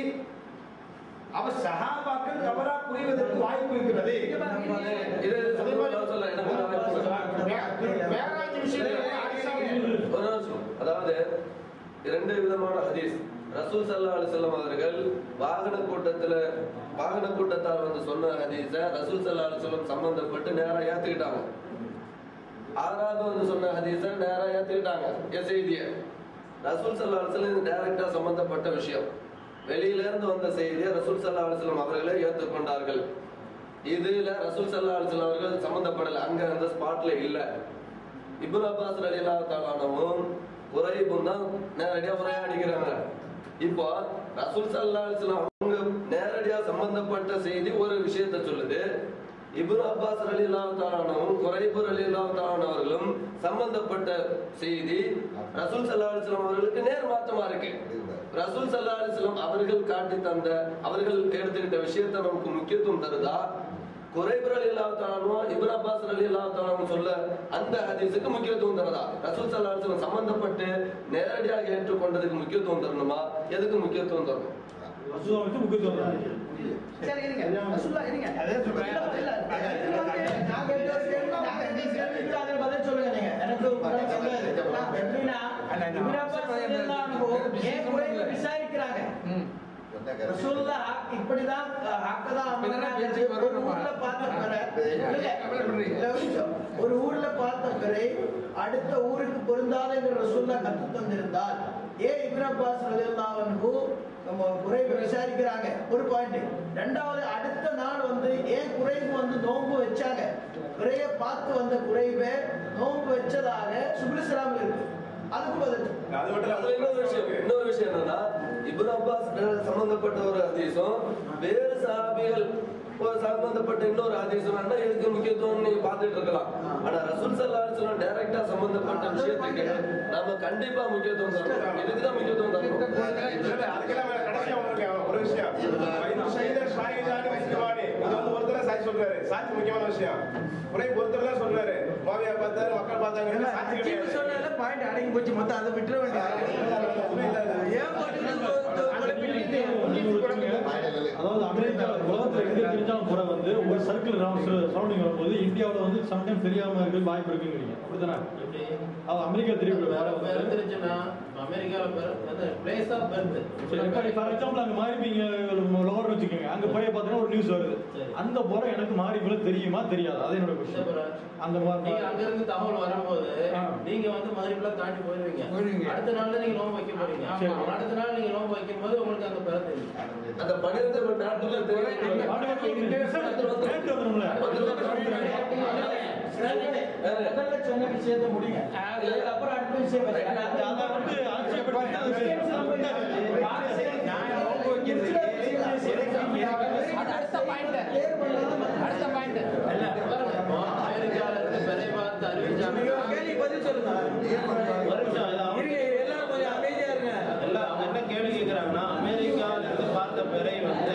அவ சஹாபாக்கள் தவறா புரிவதற்கு வாய்ப்பு இருக்கிறது. அதாவது 2 விதமான ஹதீஸ். ரசூல் ஸல்லல்லாஹு அலைஹி வஸல்லம் அவர்கள் வாகன கூட்டத்தார் வந்து சொன்ன ஹதீஸ ரசூல் ஸல்லல்லாஹு அலைஹி வஸல்லம் சம்பந்தப்பட்டு நேரா ஏத்துக்கிட்டாங்க. ஆறாவது வந்து சொன்ன ஹதீஸ நேரா ஏத்துக்கிட்டாங்க. செய்திய ரசூல் ஸல்லல்லாஹு அலைஹி வஸல்லம் டைரக்டா சம்பந்தப்பட்ட விஷயம், வெளியில இருந்து வந்த செய்தியை ரசூல் ஸல்லல்லாஹு அலைஹி வஸல்லம் அவர்களே ஏற்றுக்கொண்டார்கள். இதுல ரசூல் ஸல்லல்லாஹு அலைஹி வஸல்லம் அவர்கள் சம்பந்தப்படல, அங்க அந்த ஸ்பாட்ல இல்ல. இப்னு அப்பாஸ் ரலியல்லாஹு தஆலா அன்ஹும் குரைபும் தான் நேரடியா உரையாடிக்கிறாங்க. இப்போ ரசூல் ஸல்லல்லாஹு அலைஹி வஸல்லம் அவங்க நேரடியா சம்பந்தப்பட்ட செய்தி ஒரு விஷயத்தை சொல்லுது. இப்னு அப்பாஸ் ரலியல்லாஹு தஆலா அன்ஹும் குரைபு ரலியல்லாஹு தஆலா அவர்களும் சம்பந்தப்பட்ட செய்தி ரசூல் ஸல்லல்லாஹு அலைஹி வஸல்லம் அவர்களுக்கு நேர் மாற்றமா இருக்கு. ரசூல் ஸல்லல்லாஹு அலைஹி வஸல்லம் அவர்கள் காட்டி தந்த, அவர்கள் எடுத்துக்கிட்ட விஷயத்தை நமக்கு முக்கியத்துவம் தருதா? குரைபு ரலியல்லாஹு தஆலா அன்ஹு இப்னு அப்பாஸ் ரலியல்லாஹு தஆலா அன்ஹு சொல்ல அந்த ஹதீஸுக்கு முக்கியத்துவம் தருதா? ரசூல் ஸல்லல்லாஹு அலைஹி வஸல்லம் சம்பந்தப்பட்டு நேரடியாக ஏற்றுக்கொண்டதுக்கு முக்கியத்துவம் தரணுமா? எதுக்கு முக்கியத்துவம் தரணும்? ரசூலுல்லாஹ்வுக்கு முக்கியத்துவம் தரணும். சரி இருங்க, ரசூலுல்லாஹ் இருங்க. அதே சொல்றேன். இல்ல நான் கேட்ட ஒரு கேள்வி, நான் கேட்ட கேள்விக்கு அதே பதில் சொல்லுங்க நீங்க. எனக்கு பதில் சொல்லுங்க. எப்படின்னா இப்னு அப்பாஸ் ரலியல்லாஹு அன்ஹு ஏன் குறையை விசாரிக்கிறாங்க? ரசூலுல்லாஹ் இப்படிதான் ஆக்கதான் ஒரு ஊர்ல பார்த்த பிறை அடுத்த ஊருக்கு பொருந்தாத ரசூலுல்லாஹ் கற்று தந்திருந்தால் ஏன் இப்னு அப்பாஸ் ரலியல்லாஹு அன்ஹு நம்ம குறைவை விசாரிக்கிறாங்க? ஒரு பாயிண்ட். ரெண்டாவது, அடுத்த நாள் வந்து ஏன் குறைவு வந்து நோன்பு வச்சாங்க? குறைய பார்த்து வந்த குறைவை நோன்பு வச்சதாக சுப்ரீஸ்லாமில் இருக்கு. அதுக்கு பதில். இன்னொரு விஷயம் என்னன்னா, இப்னு அப்பாஸ் சம்பந்தப்பட்ட ஒரு ஹதீஸும் வேறு சஹாபிகள் சம்பந்தப்பட்ட இன்னொரு ஹதீஸும் எதுக்கு முக்கியத்துவம் நீங்க பாத்துட்டு இருக்கலாம். ஆனா ரசூல் ஸல்லல்லாஹு அலைஹி வஸல்லம் டைரக்டா சம்பந்தப்பட்ட விஷயத்துக்கு நம்ம கண்டிப்பா முக்கியத்துவம் தரணும். இதுக்குதான் முக்கியத்துவம் தரணும். அதுக்கெல்லாம் கடைசியா ஒரு விஷயம், ஒருத்தர் சாட்சி சொல்றாரு. சாட்சி முக்கியமான விஷயம். ஒரே ஒருத்தர் தான் சொல்றாரு, மாவியா பார்த்தாரு, மக்கள் பார்த்தாங்க. சாட்சி சொன்னால பாயிண்ட் அடங்கி போச்சு. மொத்தம் அதை விட்டுற அதாவது அமெரிக்கா உலகத்துல எங்க தெரிஞ்சாலும் கூட வந்து ஒரு சர்க்கிள் சரௌண்டிங் வரும்போது இந்தியாவில் வந்து சம்டைம் தெரியாம இருக்க வாய்ப்பு இருக்குங்கிறீங்க, அப்படித்தானே? அது அமெரிக்கா தெரியுமா? அமெரிக்காவில் place of birth. For example அங்க மாறிப்பீங்க லோவர் வச்சுக்கோங்க, அங்க போய் பார்த்தீங்கன்னா ஒரு நியூஸ் வருது, அந்த போற எனக்கு மாறிக்குள்ள தெரியுமா தெரியாது? அது என்னோட கொஸ்டின். அந்த மாதிரி அங்க இருந்து தகவல் வரும்போது நீங்க வந்து மதுரைக்குள்ள தாண்டி போயிருவீங்க. அடுத்த நாள்ல நீங்க நோம்பு வைக்க போறீங்க. அடுத்த நாள் நீங்க நோம்பு வைக்கும் போது உங்களுக்கு அந்த பிற தெரியும். அந்த 12 நாட்கள் சொன்ன விஷயத்தை முடியுங்க. அப்புறம் அடுத்த விஷயம் அடுத்த பாயிண்ட் அமெரிக்கால இருந்து அவங்க என்ன கேள்வி கேட்கிறாங்கன்னா அமெரிக்கால இருந்து பார்த்த பிறை வந்து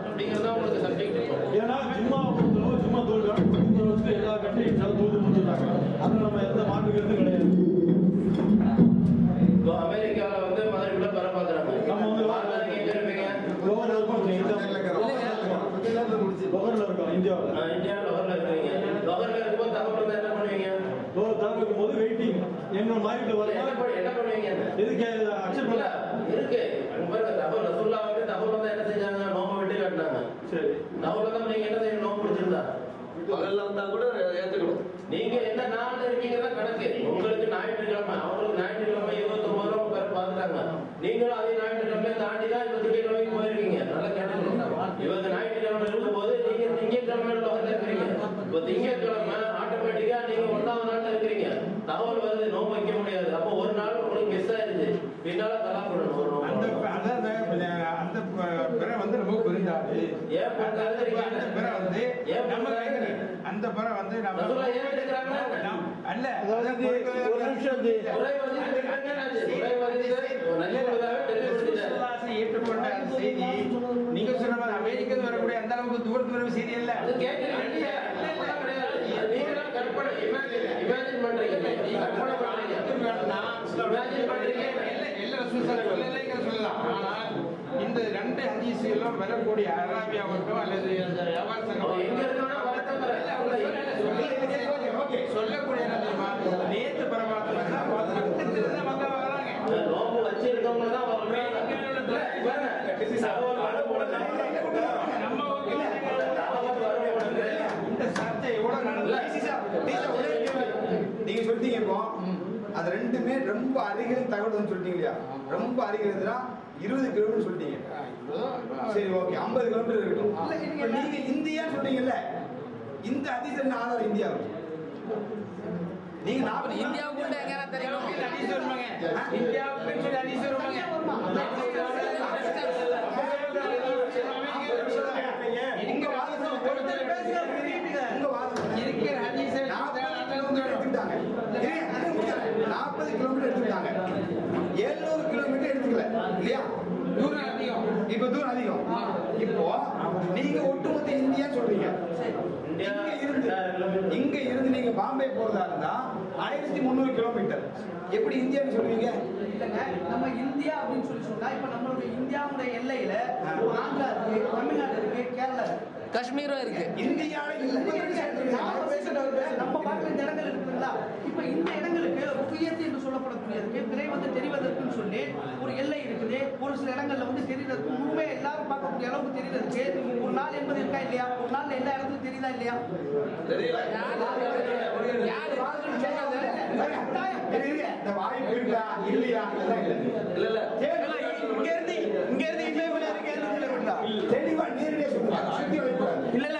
அப்படிங்கிறது உங்களுக்கு சப்ஜெக்ட். ஏன்னா ஜும்மா பொறுத்தளவு ஜும்மா தொழுகை எல்லா கண்ட்ரியும் தொழுது முடிச்சுட்டாங்க. அது நம்ம எந்த மாற்றுக்கிறது கிடையாது. இப்போ அமெரிக்காவில் வந்து மதுரைக்குள்ள பெற பார்க்குறாங்க. நம்ம வந்து எங்க இருப்பீங்க? லோகர்ல இருக்கோம் இந்தியாவில். இந்தியாவில் லோகர்ல இருக்கிறீங்க. லோகர்ல இருக்கும்போது தகவல் என்ன பண்ணுவீங்க? தகவல் இருக்கும்போது வெயிட்டிங் எங்க மாறிட்டு என்ன பண்ணுவீங்க? எதுக்கு அக்செப்ட் பண்ணல இருக்கு. தகவல் ரசூல்லா வந்து தகவல் வந்து என்ன செஞ்சாங்க? நோம்பு விட்டு காட்டினாங்க. சரி, தகவல் தான் நீங்க என்ன செய்யணும்? நோம்பு பிடிச்சிருந்தா அதெல்லாம் தான் கூட ஏற்றுக்கணும். நீங்க என்ன நாள் இருக்கீங்கன்னா கணக்கு. உங்களுக்கு ஞாயிற்றுக்கிழமை, அவங்களுக்கு ஞாயிற்றுக்கிழமை 29 ரூபா பேர் பார்த்துட்டாங்க. நீங்களும் அதே ஞாயிற்றுக்கிழமை தாண்டி தான் இப்ப திங்கட்கிழமைக்கு போயிருக்கீங்க. நல்லா கேட்டுக்கணும். இவங்க ஞாயிற்றுக்கிழமை இருக்கும்போது நீங்க திங்கட்கிழமையில வந்து இருக்கிறீங்க. இப்போ திங்கட்கிழமை ஆட்டோமேட்டிக்கா நீங்க 1ஆவது நாள்ல இருக்கிறீங்க. தகவல் வருது, நோம்பு வைக்க முடியாது. அப்போ ஒரு நாள் உங்களுக்கு மிஸ் ஆயிருச்சு. பின்னால தலா போடணும். அந்த பிற வந்து ரொம்ப பெருந்தாது. ஏன் அந்த பிற வந்து நம்ம அந்த பிற வந்து நம்ம அல்ல ஒரு நிமிஷம் ஏற்றுக்கொண்ட செய்தி நீங்க சொன்ன மாதிரி அமெரிக்கா வரக்கூடிய அந்த அளவுக்கு தூரத்து வர செய்தி இல்ல. இந்த ரெண்டு ஹதீஸ்களும் வரக்கூடிய அரேபியாவுக்கோ அல்லது வியாபார சொல்லக்கூடிய நேற்று பரவாயில்ல வச்சிருக்கவங்க தான் இந்த சர்ச்சை எவ்வளவு நடந்தது நீங்க சொல்லிட்டீங்க. இப்போ அது ரெண்டுமே ரொம்ப அருகில் தகவல் சொல்லிட்டீங்க இல்லையா? ரொம்ப அருகில் 20 கிலோமீட்டர் சொல்லிட்டீங்க. சரி, ஓகே, 50 கிலோமீட்டர் இருக்கும். நீங்க இந்தியா சொல்றீங்கல்ல, இந்த அதிசயம் ஆதாரம் இந்தியாவுக்கு நீங்க இந்தியாவுக்குள்ள எங்க தெரியும்? இந்தியாவுக்கு இருக்கிற ஹதீஸ் 40 கிலோமீட்டர் எடுத்துட்டாங்க. 700 கிலோமீட்டர் எடுத்துக்கல இல்லையா? தூரம் அதிகம். இப்ப தூரம் அதிகம். இப்போ நீங்க ஒட்டுமொத்த இந்தியா சொல்றீங்க. இங்க இருந்து நீங்க பாம்பே போறதா இருந்தா 1300 கிலோமீட்டர். எப்படி இந்தியான்னு சொல்றீங்க? இல்லங்க, நம்ம இந்தியா அப்படின்னு சொல்லி சொன்னா இப்ப நம்மளுடைய இந்தியாவுடைய எல்லையில ஆந்திரா இருக்கு, தமிழ்நாடு இருக்கு, கேரளா இருக்கு, காஷ்மீரும் இருக்கு. இந்தியாவில நம்ம பார்க்கிற இந்த இடங்கள் இருக்குங்களா? இப்ப இந்த இடங்களுக்கு ருக்கியத் என்று சொல்லப்படக்கூடியதுக்கு பிறை வந்து தெரிவதற்குன்னு சொல்லி ஒரு எல்லை இருக்குது. ஒரு சில இடங்கள்ல வந்து தெரிவதற்கு முழுமையா எல்லாரும் பார்க்கக்கூடிய அளவுக்கு தெரிவதற்கு ஒரு நாள் என்பது இருக்கா இல்லையா? ஒரு நாள் எல்லா இடத்துக்கும் தெரியுதா இல்லையா? இந்த வாய்ப்பு இருக்கா இல்லையா? இல்ல தெளிவா நேரடியா சொல்லுங்க. இல்ல இல்ல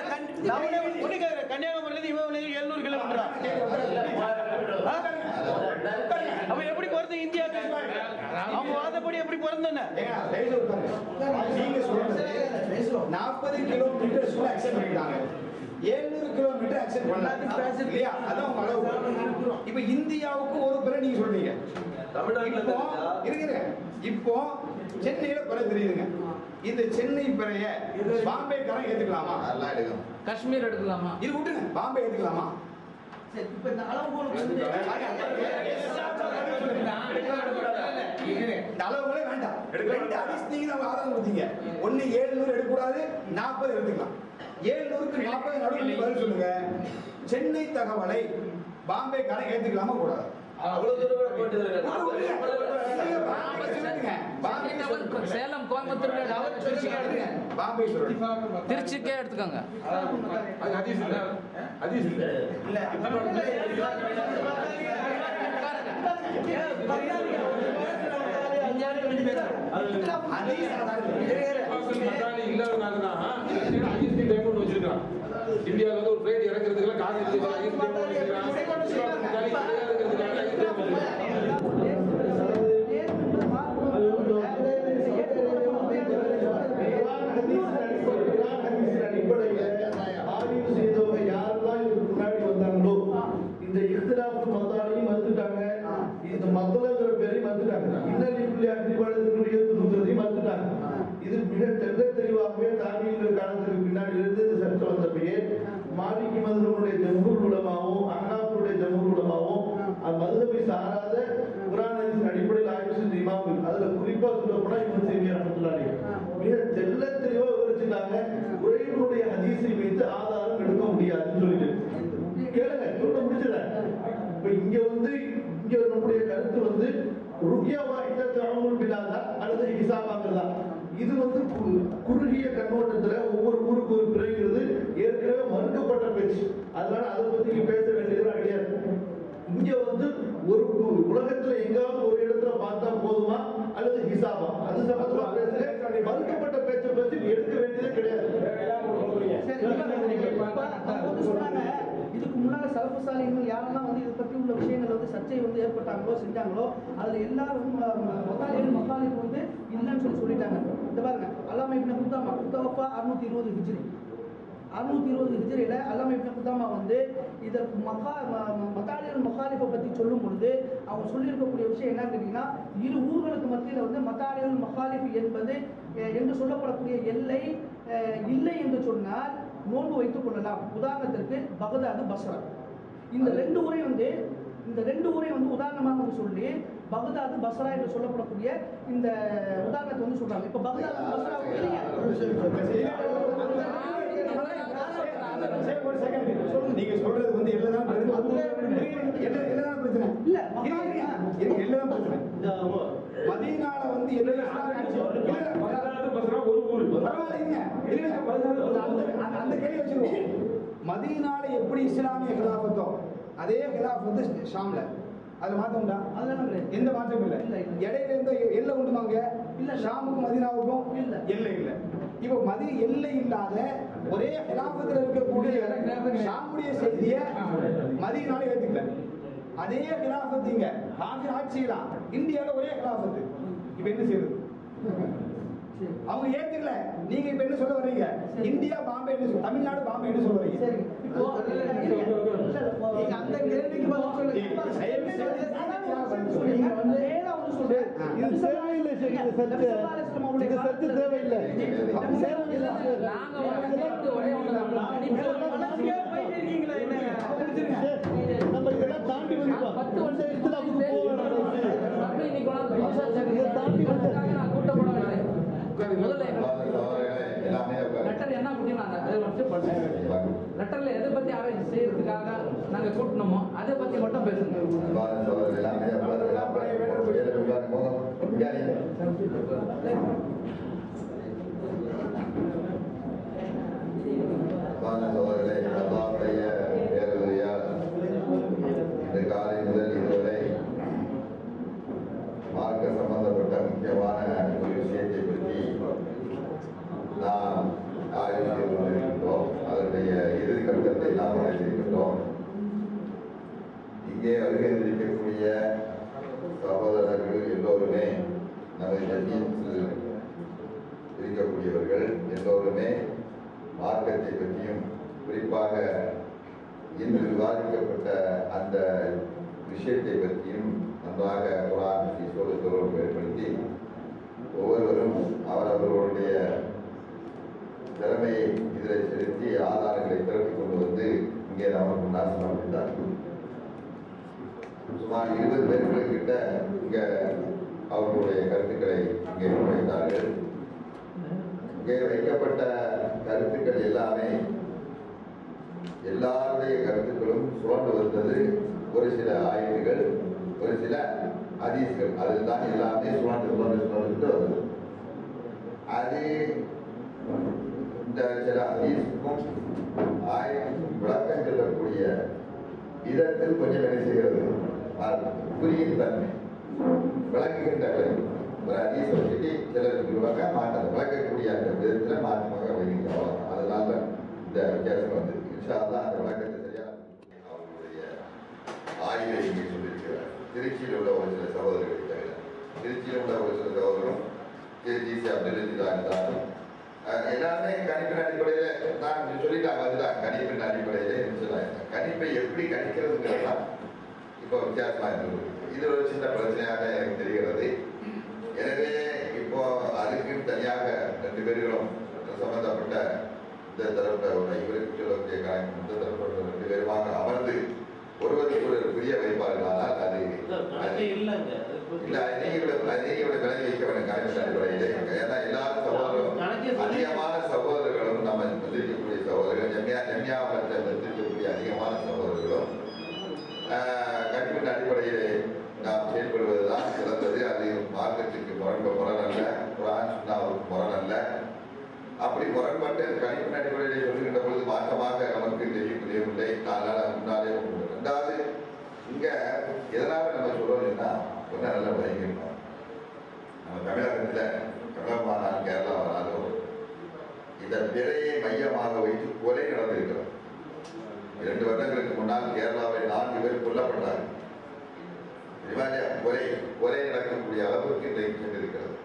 கன்னியாகுமரியில இவன் 700 கிலோமீட்டர். அவன் எப்படி பிறந்த இந்தியா? அவங்க வாதப்படி எப்படி பிறந்தானே? நீங்க சொல்றது 40 கிலோமீட்டர் அக்செப்ட் பண்ணிட்டாங்க, 700 கிலோமீட்டர் அக்செப்ட் பண்ணாது இல்லையா? அதான் அளவு. இப்ப இந்தியாவுக்கு ஒரு பிற நீங்க சொல்றீங்க. தமிழ்நாட்டுல இப்போ சென்னையில பிற தெரியுதுங்க. இந்த சென்னை பிறைய பாம்பே காரன் ஏத்துக்கலாமா? அதெல்லாம் எடுக்கணும். காஷ்மீர் எடுக்கலாமா? இது விட்டுங்க, பாம்பே ஏத்துக்கலாமா? சரி, இப்ப இந்த அளவுகோல் வந்து இந்த அளவுகளே வேண்டாம். ரெண்டு ஹதீஸ் நீங்க தான் ஆதாரம் கொடுத்தீங்க. ஒன்னு 700 எடுக்கக்கூடாது, 40 எடுத்துக்கலாம். 700க்கு 40 நடுவில் பதில் சொல்லுங்க. சென்னை தகவலை பாம்பே காரன் ஏத்துக்கலாமா கூடாது? அவ்வளவு தூரம் கூட போயிட்டு சேலம், கோயம்புத்தூர், பாம்பே திருச்சிக்கே எடுத்துக்கோங்க. இந்தியாவில் வந்து ஒரு பிளேட் இறக்குறதுக்குள்ள காங்கிரஸ் அடிப்படையில் ஆய்வு செய்தவங்க யாரெல்லாம் இதுக்கு முன்னாடி வந்தாங்களோ இந்த இஃப்திலாஃப் மதானி குறிப்பா சொல்ல போனா இவங்க செய்ய ரஹ்மத்துல்லாஹி மிக தெள்ள தெளிவா விவரிச்சுட்டாங்க. குறையினுடைய ஹதீஸை வைத்து ஆதாரம் எடுக்க முடியாதுன்னு சொல்லிட்டு கேளுங்க, சொல்ல முடிச்சத. இப்ப இங்க நம்முடைய கருத்து ருக்யாவா இந்த தஅமுல் பிலாதா அல்லது ஹிசாபாங்கிறதா? இது குறுகிய கண்ணோட்டத்துல ஒவ்வொரு ஊருக்கு ஒரு பிறகுறது ஏற்கனவே மறுக்கப்பட்ட பேச்சு. அதனால அதை பத்தி பேச வேண்டியது கிடையாது. இங்க ஒரு உலகத்துல எங்காவது ஒரு இடத்துல பார்த்தா போதுமா அல்லது ஹிசாபா, அது சம்பந்தமா பேசுற மறுக்கப்பட்ட பேச்சை பத்தி எடுக்க வேண்டியதே கிடையாது. இதுக்கு முன்னால சலப்பு சாலிகள் யாரெல்லாம் இதை பற்றி உள்ள விஷயங்கள் சர்ச்சை ஏற்பட்டாங்களோ செஞ்சாங்களோ அதுல எல்லாரும் மக்காலிக்கு இல்லைன்னு சொல்லிட்டாங்க. இந்த பாருங்க, அல்லாமா இப்னு குதாமா குத்தவஃபா 620 ஹிஜ்ரி 620 ஹிஜ்ரியில அல்லாமா இப்னு குதாமா இதற்கு மக்காலியல் மக்காலிஃபை பற்றி சொல்லும் பொழுது அவங்க சொல்லியிருக்கக்கூடிய விஷயம் என்னன்னு கேட்டீங்கன்னா, இரு ஊர்களுக்கு மத்தியில் மக்காலியல் மக்காலிஃப் என்பது என்று சொல்லப்படக்கூடிய எல்லை இல்லை என்று சொன்னால் நோன்பு வைத்துக் கொள்ளலாம். உதாரணத்திற்கு பகதாது, பஸ்ரா, இந்த ரெண்டு ஊரை உதாரணமாக சொல்லி பகதாது, பஸ்ரா என்று சொல்லப்படக்கூடிய இந்த உதாரணத்தை சொல்றாங்க. இப்ப பகதாது, பஸ்ரா நீங்க சொல்றது எல்லாம் பிரச்சனை இல்ல, எல்லாம் பிரச்சனை. மதீனால அந்த கேள்வி வச்சிருவோம். மதீனால எப்படி இஸ்லாமிய கிலாஃபத்தோ அதே கிலாஃபத்து ஷாம்ல அது மாற்றம் உண்டா? எந்த மாற்றமும் இல்லை. இடையில எந்த எல்லை உண்டுமாங்க? இல்ல. ஷாமுக்கும் மதீனாவுக்கும் எல்லை இல்லை. இப்ப எல்லை இல்லாத ஒரே கிலாஃபத்தில் இருக்கக்கூடிய ஷாமுடைய செய்தியை மதீனால ஏத்துக்கல. அதே கிலாஃபத்து இங்க காஃபிர் ஆட்சியெல்லாம் இந்தியாவில் ஒரே கிலாஃபத்து. இப்ப என்ன செய்யுது? அவங்க ஏத்துக்கல. நீங்க இப்ப என்ன சொல்ல வர்றீங்க? இந்தியா பாம்பே என்ன சொல்ல, தமிழ்நாடு பாம்பே என்ன சொல்ல வரீங்க? அந்த கேள்விக்கு பதில் சொல்லுங்க. லெட்டர்ல எதை பத்தி ஆராய்ச்சி செய்யறதுக்காக நாங்க கூட்டணுமோ அதை பத்தி மட்டும் பேசுங்க. காலை முதல் இதுவரை மார்க்க சம்பந்தப்பட்ட முக்கியமான ஒரு விஷயத்தை பற்றி நாம் ஆய்வு செய்து கொண்டிருக்கின்றோம். அதனுடைய இறுதி கட்டத்தை நாம் அடைந்திருக்கின்றோம். இங்கே வருகின்றிருக்கக்கூடிய சகோதரர்கள் எல்லோருமே நமது ஜமீயத்தில் இருக்கக்கூடியவர்கள் எல்லோருமே மார்க்கத்தை பற்றியும் குறிப்பாக இன்று விவாதிக்கப்பட்ட அந்த விஷயத்தை பற்றியும் நன்றாக குர்ஆன் தொடர்பு ஏற்படுத்தி ஒவ்வொருவரும் அவரவர்களுடைய திறமையை இதில் செலுத்தி ஆதாரங்களை திரட்டி கொண்டு இங்கே நமக்கு முன்னால் சமர்ப்பித்தார்கள். சுமார் 20 பேர்களுக்கிட்ட இங்கே அவர்களுடைய கருத்துக்களை இங்கே முன்வைத்தார்கள். இங்கே வைக்கப்பட்ட கருத்துக்கள் எல்லாமே எல்லாருடைய கருத்துக்களும் சுழண்டு வந்தது. ஒரு சில ஆய்வுகள், ஒரு சில ஹதீஸ்கள், அதில் தான் எல்லாமே சுழண்டு வந்தது. அது இந்த சில ஹதீஸுக்கும் ஆய்வுக்கும் விளக்கம் சொல்லக்கூடிய விதத்தில் கொஞ்சம் என்ன செய்கிறது, புரியும் தன்மை விளக்குகின்ற ஒரு ஹதீஸை வச்சுட்டு சிலருக்கு விளக்கக்கூடிய அந்த விதத்தில் மாற்றமாக வைக்கிறோம். அதனால இந்த வித்தியாசம் வந்தது. இன்ஷாஅல்லாஹ் அந்த விளக்கத்தை சரியான அவர்களுடைய ஆய்வை இங்கே சொல்லியிருக்கிறார். திருச்சியில் உள்ள ஒரு சில சகோதரர்களை தவிர திருச்சியில் உள்ள ஒரு சில சகோதரரும் ஜிசி அப்துல் இருந்தாலும் எல்லாருமே கணிப்பின் அடிப்படையில் தான் சொல்லிட்டாங்க. அதுதான் கணிப்பின் அடிப்படையில் கணிப்பை எப்படி கணிக்கிறதுங்கிறதா இப்போ வித்தியாசமாக இருந்தது. இது ஒரு சின்ன பிரச்சனையாக எனக்கு தெரிகிறது. எனவே இப்போ அதுக்கு தனியாக 2 பேர்களும் சம்பந்தப்பட்ட இந்த தரப்பட்ட இவருக்கு சொல்லக்கூடிய காரணம் இந்த தரப்பட்ட 2 பேருமாக அமர்ந்து ஒருவருக்கு ஒரு புரிய வைப்பார்களானால் அது இல்லைங்க. இல்ல நீங்க விலகி வைக்க வேண்டிய கணக்கு அடிப்படையில் ஏன்னா எல்லா சகோதரர்களும் அதிகமான சகோதரர்களும் நம்ம மந்திரிக்கக்கூடிய சகோதரர்கள் ஜெமியாவில் மந்திரிக்கக்கூடிய அதிகமான சகோதரர்களும் கணிப்பின் அடிப்படையில் நாம் செயல்படுவதுதான் சிறந்தது. அது மார்க்கத்துக்கு முரணல்ல, குர்ஆன் சுன்னாவுக்கு முரணல்ல. அப்படி முரண்பட்டு கணிப்பின் அடிப்படையில் சொல்லுகின்ற பொழுது மாற்றமாக நமக்கு தெரியவில்லை. நாளாக முன்னாலே ரெண்டாவது இங்க எதனால நம்ம சொல்றோம்னா கொஞ்சம் நல்ல வரைக்கும் நம்ம தமிழகத்துல தமிழகமானாலும் கேரளா வராலும் இந்த பிறையை மையமாக வைத்து கொலை நடந்திருக்கிறோம். 2 வருடங்களுக்கு முன்னால் கேரளாவில் 4 பேர் கொல்லப்பட்டார்கள். கொலை நடக்கக்கூடிய அளவுக்கு இன்றைக்கு சென்றிருக்கிறது.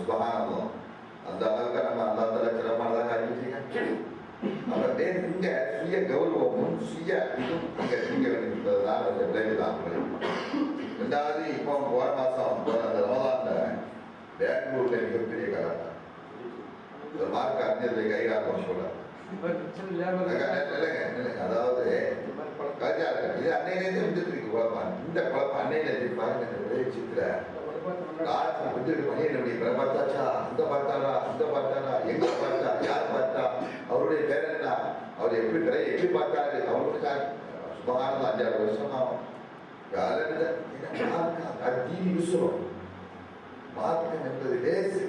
சுபஹானல்லாஹ், அந்த அளவுக்கு நம்ம அல்லாஹ் சிறப்பானதாக அறிவிச்சீங்க. அவருடைய இங்க சுய கௌரவமும் சுய இதுவும் இங்க நீங்க வேண்டியிருப்பதுதான் அந்த விளைவுதான். ரெண்டாவது இப்போ போன மாசம் அந்த ரமதான்ல பெங்களூர்ல மிகப்பெரிய கலாட்டம் ஒரு மார்க் அறிஞர்களை கைகாலம் சொல்ல அதாவது இது அன்னையிலேருந்து வந்துட்டு இருக்கு குழப்பம். இந்த குழப்பம் அன்னையில பாருங்க இந்த விளைவிச்சுக்கிற பார்த்தாச்சா அந்த பார்த்தாரா அந்த பார்த்தாரா எங்க பார்த்தா யார் பார்த்தா அவருடைய பேர் என்ன அவர் எப்படி பார்த்தாரு அவருக்கு சுபகானது 5-6 வருஷம் ஆகும். மார்க்கம் என்பது லேசு.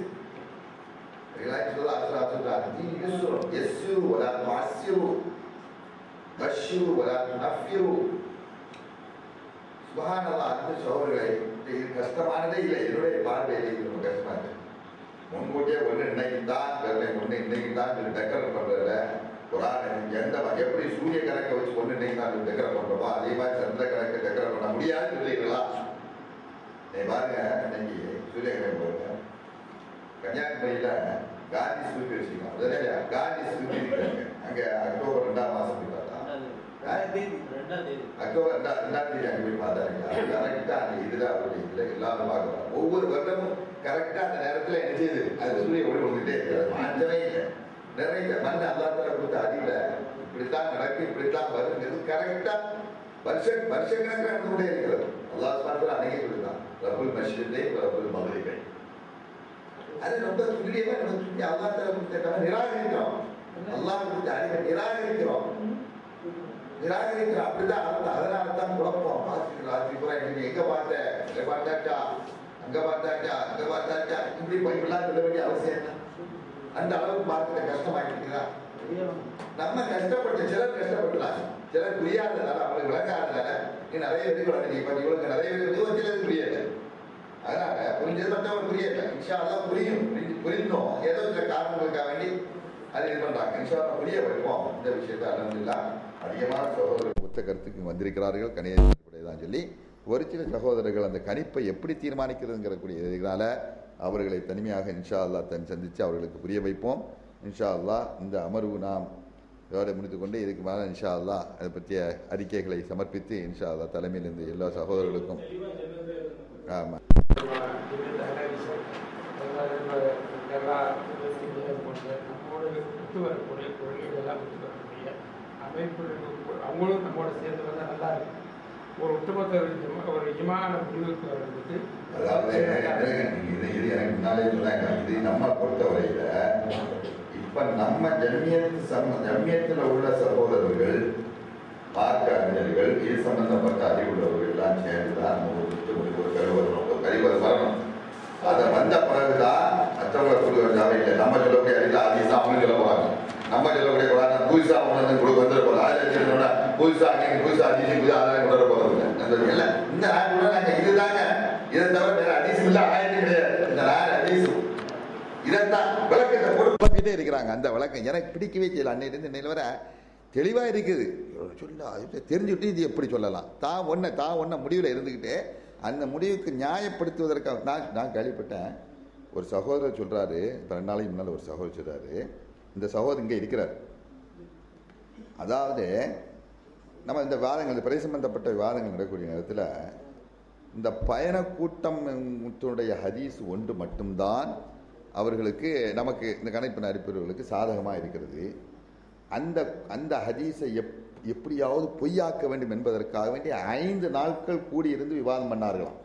கஷ்டமானதே இல்லை. என்னுடைய பார்வையில் ரொம்ப கஷ்டமா இருக்கு. முன்கூட்டியே ஒண்ணு இன்னைக்கு தான் டெக்கரேட் பண்றதுல எப்படி சூரிய கணக்கை வச்சு ஒண்ணு இன்னைக்கு தான் டெக்கரேட் பண்றோமோ அதே மாதிரி சந்திர கணக்கை டெக்கரேட் பண்ண முடியாது சொல்றீங்களா? பாருங்க, இன்னைக்கு சூரிய கணக்கு பாருங்க, கன்னியாகுமரியில காந்தி ஸ்மிருதி வச்சுக்கலாம். காந்தி ஸ்மிருதி இருக்காங்க அங்க அக்டோபர் 2ஆம் மாசம் போய் பார்த்தா அக்டோபர் 2ஆம் தேதி அங்க போய் பார்த்தாருங்களா? கரெக்டா அந்த இதுல அப்படி இல்லை எல்லாரும் பார்க்கலாம். ஒவ்வொரு வருடமும் கரெக்டா அந்த நேரத்துல என்ன செய்யுது அது சூரிய ஒளி வந்துட்டே இருக்காது. மாற்றமே இல்லை. நிறைய மண் அல்லாத்தால கொடுத்த அறிவுல இப்படித்தான் நடக்கும் இப்படித்தான் வருங்கிறது கரெக்டா வருஷக்கணக்கில் நடந்து கொண்டே இருக்கிறது. அல்லாஹ் சுப்ஹானஹு அன்னைக்கே சொல்லிதான் ரப்புல் மஷ்ரிகை ரப்புல் மக்ரிபை. அது ரொம்ப துல்லியமா நம்ம சொல்லி அல்லாத்தால கொடுத்த நிராகரிக்கிறோம். அல்லாஹ் கொடுத்த அறிவை நிராகரிக்கிறோம். அப்படிதான் அதனால தான் குழப்பம். ராத்திரி பூரா எங்க பார்த்தாச்சா அங்க பார்த்தாச்சா இப்படி பைபிள்லாம் சொல்ல வேண்டிய அவசியம் என்ன? அந்த அளவுக்கு பார்க்கிற கஷ்டமாக்கிட்டீங்களா? நம்ம கஷ்டப்பட்டு சிலர் கஷ்டப்படலாம், சிலர் புரியாதனால அவங்களுக்கு விளங்காதனால நீ நிறைய பேர் நீ பண்ணி இவங்களுக்கு நிறைய பேர் சிலர் புரியல. அதனால புரிஞ்சது மற்றவங்க புரியல. இன்ஷா அல்லாஹ் புரிந்தோம். ஏதோ சில காரணங்களுக்காக வேண்டி அதை இது பண்றாங்க. இன்ஷா அல்லாஹ் புரிய வைப்போம். இந்த விஷயத்தை அல்ஹம்துலில்லாஹ் அதிகமான சகோதரர்கள் ஒத்த கருத்துக்கு வந்திருக்கிறார்கள். கணிதம் சொல்லி ஒரு சில சகோதரர்கள் அந்த கணிப்பை எப்படி தீர்மானிக்கிறதுங்கிறதுனால அவர்களை தனிமையாக இன்ஷா அல்லாஹ் சந்தித்து அவர்களுக்கு புரிய வைப்போம். இன்ஷா அல்லாஹ் இந்த அமர்வு நாம் இதோட முடித்துக்கொண்டு இதுக்கு மேலே இன்ஷா அல்லாஹ் அதை பற்றிய அறிக்கைகளை சமர்ப்பித்து இன்ஷா அல்லாஹ் தலைமையிலிருந்து எல்லா சகோதரர்களுக்கும் ஆமாம் அவங்களும் நம்மோட சேர்ந்து வந்தா நல்லா இருக்கு. ஒரு ஒட்டுமொத்த ஒரு இமான முடிவுக்கு வர்றதுக்கு இது எனக்கு முன்னாலே சொன்னாங்க. இது நம்ம பொறுத்தவரையில இப்ப நம்ம ஜம்மியத்தில் உள்ள சகோதரர்கள் மார்க்க அறிஞர்கள் இது சம்பந்தப்பட்ட அறிவுள்ளவர்கள் எல்லாம் சேர்ந்துதான் ஒரு கருவறு வரணும். அதை வந்த பிறகுதான் மற்றவங்களை கொடுக்க தேவையில்லை. நம்ம சொல்லக்கூடிய அறிவு அதிகம் அவங்க சொல்ல போறாங்க. நம்ம சொல்லக்கூடிய போறாங்க புதுசா அவங்க கொடுக்க வந்துட போறாங்க. புதுசா அங்கே புதுசா அதிசயம் புதுசா அதெல்லாம் கொண்டு வர போறது இல்லை. இந்த நாள் கூட நாங்க இதுதாங்க, இதை தவிர வேற அதிசயம் இல்லை, ஆயிரம் கிடையாது. இந்த நாள் அதிசயம் இதைத்தான் விளக்கத்தை கொடுத்துட்டே இருக்கிறாங்க. அந்த விளக்கம் எனக்கு பிடிக்கவே செய்யல. அன்னையிலிருந்து இன்னையில வர தெளிவா இருக்குது. சொல்ல தெரிஞ்சுட்டு இது எப்படி சொல்லலாம்? தான் ஒன்ன முடிவில் இருந்துக்கிட்டு அந்த முடிவுக்கு நியாயப்படுத்துவதற்காக நான் கேள்விப்பட்டேன். ஒரு சகோதரர் சொல்றாரு, 2 நாளைக்கு முன்னால் ஒரு சகோதரர் சொல்றாரு, இந்த சகோதரர் இங்கே இருக்கிறார். அதாவது நம்ம இந்த வாதங்கள் பிறை சம்பந்தப்பட்ட விவாதங்கள் நடக்கக்கூடிய நேரத்தில் இந்த பயண கூட்டத்துடைய ஹதீஸ் ஒன்று மட்டும்தான் அவர்களுக்கு நமக்கு இந்த கணிப்பு நடிப்பவர்களுக்கு சாதகமாக இருக்கிறது. அந்த ஹதீஸை எப்படியாவது பொய்யாக்க வேண்டும் என்பதற்காக வேண்டி 5 நாட்கள் கூடியிருந்து விவாதம் பண்ணார்களாம்.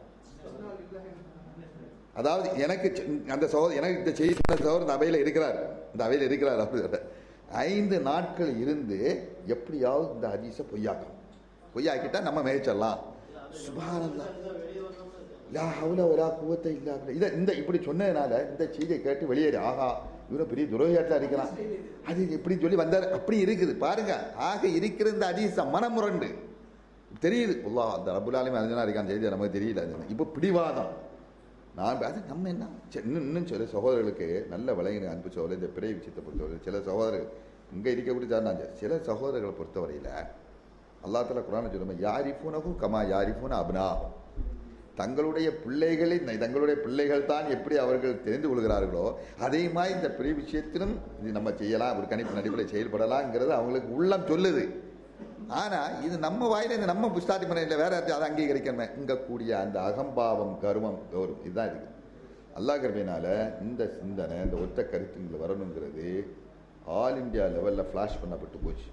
அதாவது எனக்கு அந்த சகோதரர் எனக்கு இந்த செய்தி சகோதரர் இந்த அவையில் இருக்கிறார் அப்படி 5 நாட்கள் இருந்து எப்படியாவது இந்த ஹதீஸை பொய்யாக்கிட்டா நம்ம மேய்ச்சிடலாம். சுப்ஹானல்லாஹ், லா ஹவ்ல வலா குவத்த இல்லா பில்லாஹ். இந்த இப்படி சொன்னதுனால இந்த செய்தியை கேட்டு வெளியேறி ஆகா இவரை பெரிய துரோகியாட்டா இருக்கிறான் அது எப்படி சொல்லி வந்தார். அப்படி இருக்குது பாருங்க. ஆக இருக்கிற இந்த ஹதீஸ் மனமுரண்டு தெரியுது. அந்த ரப்புல் ஆலமீன் அறிஞனா இருக்கான் செய்தி நமக்கு தெரியல. இப்போ பிடிவாதம் அது நம்ம என்ன இன்னும் சில சகோதரர்களுக்கு நல்ல விளையின அன்பு சகோதரர் இந்த பிறை விஷயத்தை பொறுத்தவரை சில சகோதரர்கள் இங்கே இருக்கக்கூடிய சில சகோதரர்களை பொறுத்தவரையில் அல்லாஹ் தஆலா குர்ஆன்ல சொல்லுமா யாரிஃபூனஹு கமா யாரிஃபூன அப்னாஹும், தங்களுடைய பிள்ளைகள் தான் எப்படி அவர்கள் தெரிந்து கொள்கிறார்களோ அதே மாதிரி இந்த பிறை விஷயத்திலும் இது நம்ம செய்யலாம், ஒரு கணிப்பு அடிப்படையில் செயல்படலாம்ங்கிறது அவங்களுக்கு உள்ளம் சொல்லுது. ஆனால் இது நம்ம வாயில இந்த நம்ம புஸ்தாட்டி பண்ண வேற அதை அங்கீகரிக்கணுமே இங்கே கூடிய அந்த அகம்பாவம் கருமம் கௌரவம் இதுதான் இருக்குது. அல்லாஹ் கிருபையினால இந்த சிந்தனை இந்த ஒற்ற கருத்துங்களை வரணுங்கிறது ஆல் இண்டியா லெவலில் ஃப்ளாஷ் பண்ணப்பட்டு போச்சு.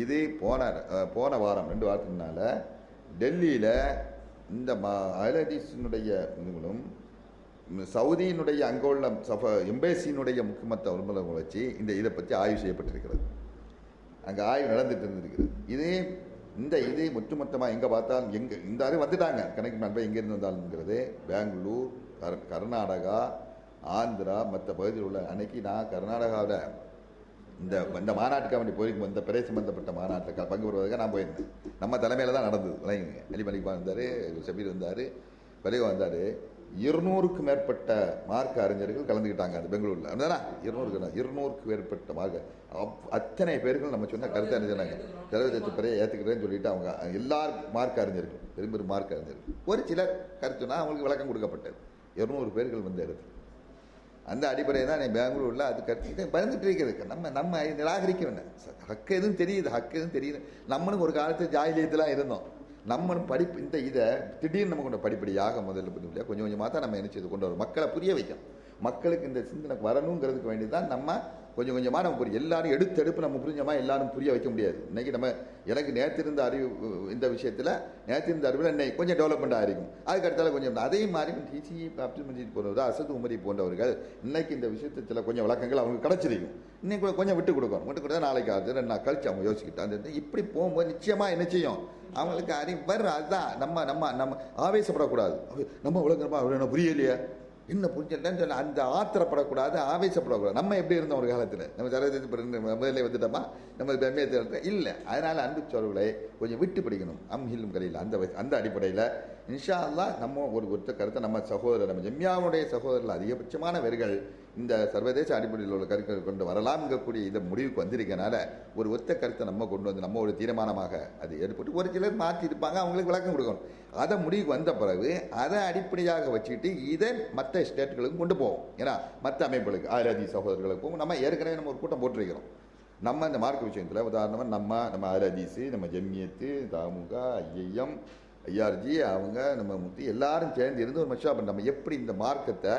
இது போன வாரம் 2 வாரத்துக்கு முன்னால் டெல்லியில் இந்த அஹ்லதீஸினுடைய இதுகளும் சவுதியினுடைய அங்கே உள்ள எம்பேசியினுடைய முக்கியமத்த உறுப்பினர்களை வச்சு இதை பற்றி ஆய்வு செய்யப்பட்டிருக்கிறது. அங்கே ஆய்வு நடந்துட்டு இருந்திருக்குது. இது ஒட்டுமொத்தமாக எங்கே பார்த்தாலும் இந்த ஆய்வு வந்துட்டாங்க கணக்கு நண்பர் எங்கேருந்து வந்தாலுங்கிறது பெங்களூர், கர்நாடகா, ஆந்திரா மற்ற பகுதியில் உள்ள அன்னைக்கு நான் கர்நாடகாவில் இந்த மாநாட்டுக்காக வேண்டி போயிருக்கும். இந்த பிறை சம்பந்தப்பட்ட மாநாட்டில் பங்கு பெறுவதற்காக நான் போயிருந்தேன். நம்ம தலைமையில் தான் நடந்தது. அலிமலிபா வந்தார், ஷபீர் வந்தார், பெரிய வந்தார். 200க்கும் மேற்பட்ட மார்க்க அறிஞர்கள் கலந்துக்கிட்டாங்க அந்த பெங்களூரில். அப்படின்னா 200க்கு மேற்பட்ட மார்க்க அத்தனை பேர்கள் நம்ம சொன்ன கருத்தை அறிஞராங்க. ஜலவதத்து பிறையை ஏற்றுக்கிறேன்னு சொல்லிட்டு அவங்க எல்லாரும் மார்க்க அறிஞர்கள், பெரும் மார்க்க அறிஞர்கள். ஒரு சிலர் கருத்துனா அவங்களுக்கு விளக்கம் கொடுக்கப்பட்டது. 200 பேர்கள் வந்த இடத்துல அந்த அடிப்படையில் தான் பெங்களூரில் அது கருத்து பயந்துட்டு இருக்கிறது. நம்ம நிராகரிக்க வேண்டாம். ஹக்கு எதுவும் தெரியுது. நம்மளும் ஒரு காலத்தில் ஜாயிலியத்தெலாம் இருந்தோம். நம்மளும் படிப்பு இதை திடீர்னு நம்ம கொண்டு படிப்படியாக முதல்ல கொஞ்சம் கொஞ்சமாக தான் நம்ம என்ன செய்து கொண்டு வரோம். மக்களை புரிய வைக்கணும். மக்களுக்கு இந்த சிந்தனை வரணுங்கிறதுக்கு வேண்டி தான் நம்ம கொஞ்சம் கொஞ்சமாக நம்ம எல்லாரும் எடுப்பு நம்ம புரிஞ்சமா எல்லாரும் புரிய வைக்க முடியாது. இன்னைக்கு எனக்கு நேற்றிருந்த அறிவு இந்த விஷயத்தில் நேற்றிருந்த அறிவில் இன்னைக்கு கொஞ்சம் டெவலப்மெண்ட் ஆகிருக்கும். அதுக்கடுத்தால கொஞ்சம் அதே மாதிரி டிசி அப்துல் மஜீத் போன்றவர், அசத் உமரி போன்றவர்கள் இன்னைக்கு இந்த விஷயத்தில் கொஞ்சம் விளக்கங்கள் அவங்களுக்கு கிடச்சிருக்கும். இன்னைக்கு கொஞ்சம் விட்டு கொடுத்தா நாளைக்கு 2 நாள் கழிச்சு அவங்க யோசிக்கிட்டாங்க. இப்படி போகும்போது நிச்சயமாக என்ன செய்யும் அவங்களுக்கு அறிவு வர்ற. அதுதான் நம்ம ஆவேசப்படக்கூடாது. நம்ம உலகமா அவ்வளோ புரியலையா என்ன புரிஞ்சலன்னு சொல்ல அந்த ஆத்திரப்படக்கூடாது, ஆவேசப்படக்கூடாது. நம்ம எப்படி இருந்தோம் ஒரு காலத்தில் நம்ம சர்வதேச முதல்ல வந்துட்டோமா நம்ம பெருமையை இல்லை. அதனால் அன்பு சோழர்களை கொஞ்சம் விட்டு படிக்கணும். அம்ஹிலும் கரையில் அந்த அடிப்படையில் இன்ஷா அல்லாஹ் நம்ம ஒருத்த கருத்தை நம்ம ஜம்மியாவுடைய சகோதரர்கள் அதிகபட்சமானவர்கள் இந்த சர்வதேச அடிப்படையில் உள்ள கருத்துக்கள் கொண்டு வரலாம்ங்கக்கூடிய இதை முடிவுக்கு வந்திருக்கனால ஒரு ஒத்த கருத்தை நம்ம கொண்டு வந்து நம்ம ஒரு தீர்மானமாக அது ஏற்பட்டு ஒரு சிலர் மாற்றி இருப்பாங்க, அவங்களுக்கு விளக்கம் கொடுக்கணும். அதை முடிவுக்கு வந்த பிறகு அதை அடிப்படையாக வச்சுக்கிட்டு இதை மற்ற ஸ்டேட்டுகளுக்கும் கொண்டு போவோம். ஏன்னா மற்ற அமைப்புகளுக்கு ஆராதி சகோதரர்களுக்கும் நம்ம ஏற்கனவே நம்ம ஒரு கூட்டம் போட்டிருக்கிறோம். நம்ம இந்த மார்க்க விஷயத்தில் உதாரணமாக நம்ம ஆராதிஸு, நம்ம ஜம்மியத்து, தாமுக, ஐஎம், ஐஆர்ஜி, அவங்க நம்ம முத்தி எல்லாரும் சேர்ந்து இருந்து ஒரு மஷா பண்ண நம்ம எப்படி இந்த மார்க்கத்தை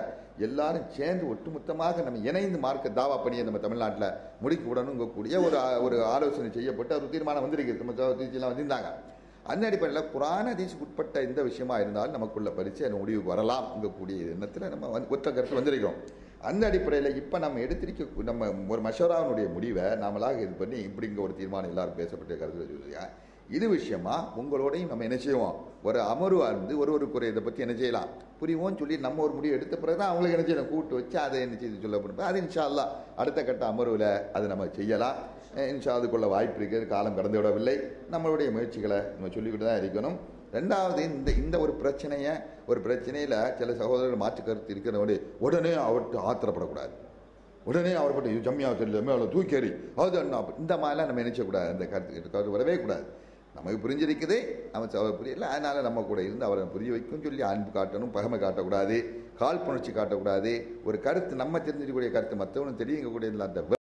எல்லாரும் சேர்ந்து ஒட்டுமொத்தமாக நம்ம இணைந்து மார்க்க தாவா பணியை நம்ம தமிழ்நாட்டில் முடிக்க விடணுங்கக்கூடிய ஒரு ஆலோசனை செய்யப்பட்டு ஒரு தீர்மானம் வந்திருக்கிறது. நம்ம திருச்சியெல்லாம் வந்திருந்தாங்க. அந்த அடிப்படையில் குர்ஆன் ஹதீஸுக்கு உட்பட்ட இந்த விஷயமா இருந்தாலும் நமக்குள்ள பரிசு அந்த முடிவுக்கு வரலாம் கூடிய எண்ணத்தில் நம்ம ஒத்த கருத்து வந்திருக்கிறோம். அந்த அடிப்படையில் இப்போ நம்ம எடுத்திருக்க நம்ம ஒரு மஷோராவினுடைய முடிவை நாமளாக இது பண்ணி இப்படிங்க ஒரு தீர்மானம் எல்லாரும் பேசப்பட்ட கருத்து சொல்லியா இது விஷயமா உங்களோடையும் நம்ம என்ன செய்வோம் ஒரு அமர்வு இருந்து ஒருவருக்குறை இதை பற்றி என்ன செய்யலாம் புரிவோம் சொல்லி நம்ம ஒரு முடிவு எடுத்த பிறகு தான் அவங்களுக்கு என்ன செய்யணும் கூட்டு வச்சு அதை என்ன செய்து சொல்லப்படும். அது இன்ஷா அல்லாஹ் அடுத்த கட்ட அமர்வில் அதை நம்ம செய்யலாம். இன்ஷா அதுக்குள்ள வாய்ப்பு இருக்குது. காலம் கடந்து விடவில்லை. நம்மளுடைய முயற்சிகளை நம்ம சொல்லிக்கிட்டு தான் இருக்கணும். ரெண்டாவது இந்த ஒரு பிரச்சனையில் சில சகோதரர்கள் மாற்று கருத்து இருக்கிறவங்க உடனே அவர்கிட்ட ஆத்திரப்படக்கூடாது. உடனே அவர்கிட்ட ஜம்மியா தெரியல தூக்கேறி அது இந்த மாதிரிலாம் நம்ம நினைச்சக்கூடாது. அந்த கருத்து வரவே கூடாது. நமக்கு புரிஞ்சிருக்குது, நம்ம புரியல, அதனால நம்ம கூட இருந்து அவரை புரிய வைக்கும் சொல்லி அன்பு காட்டணும், பகமை காட்டக்கூடாது, காழ்ப்புணர்ச்சி காட்டக்கூடாது. ஒரு கருத்து நம்ம தெரிஞ்சிக்கக்கூடிய கருத்து மற்றவனும் தெரியுங்கக்கூடிய அந்த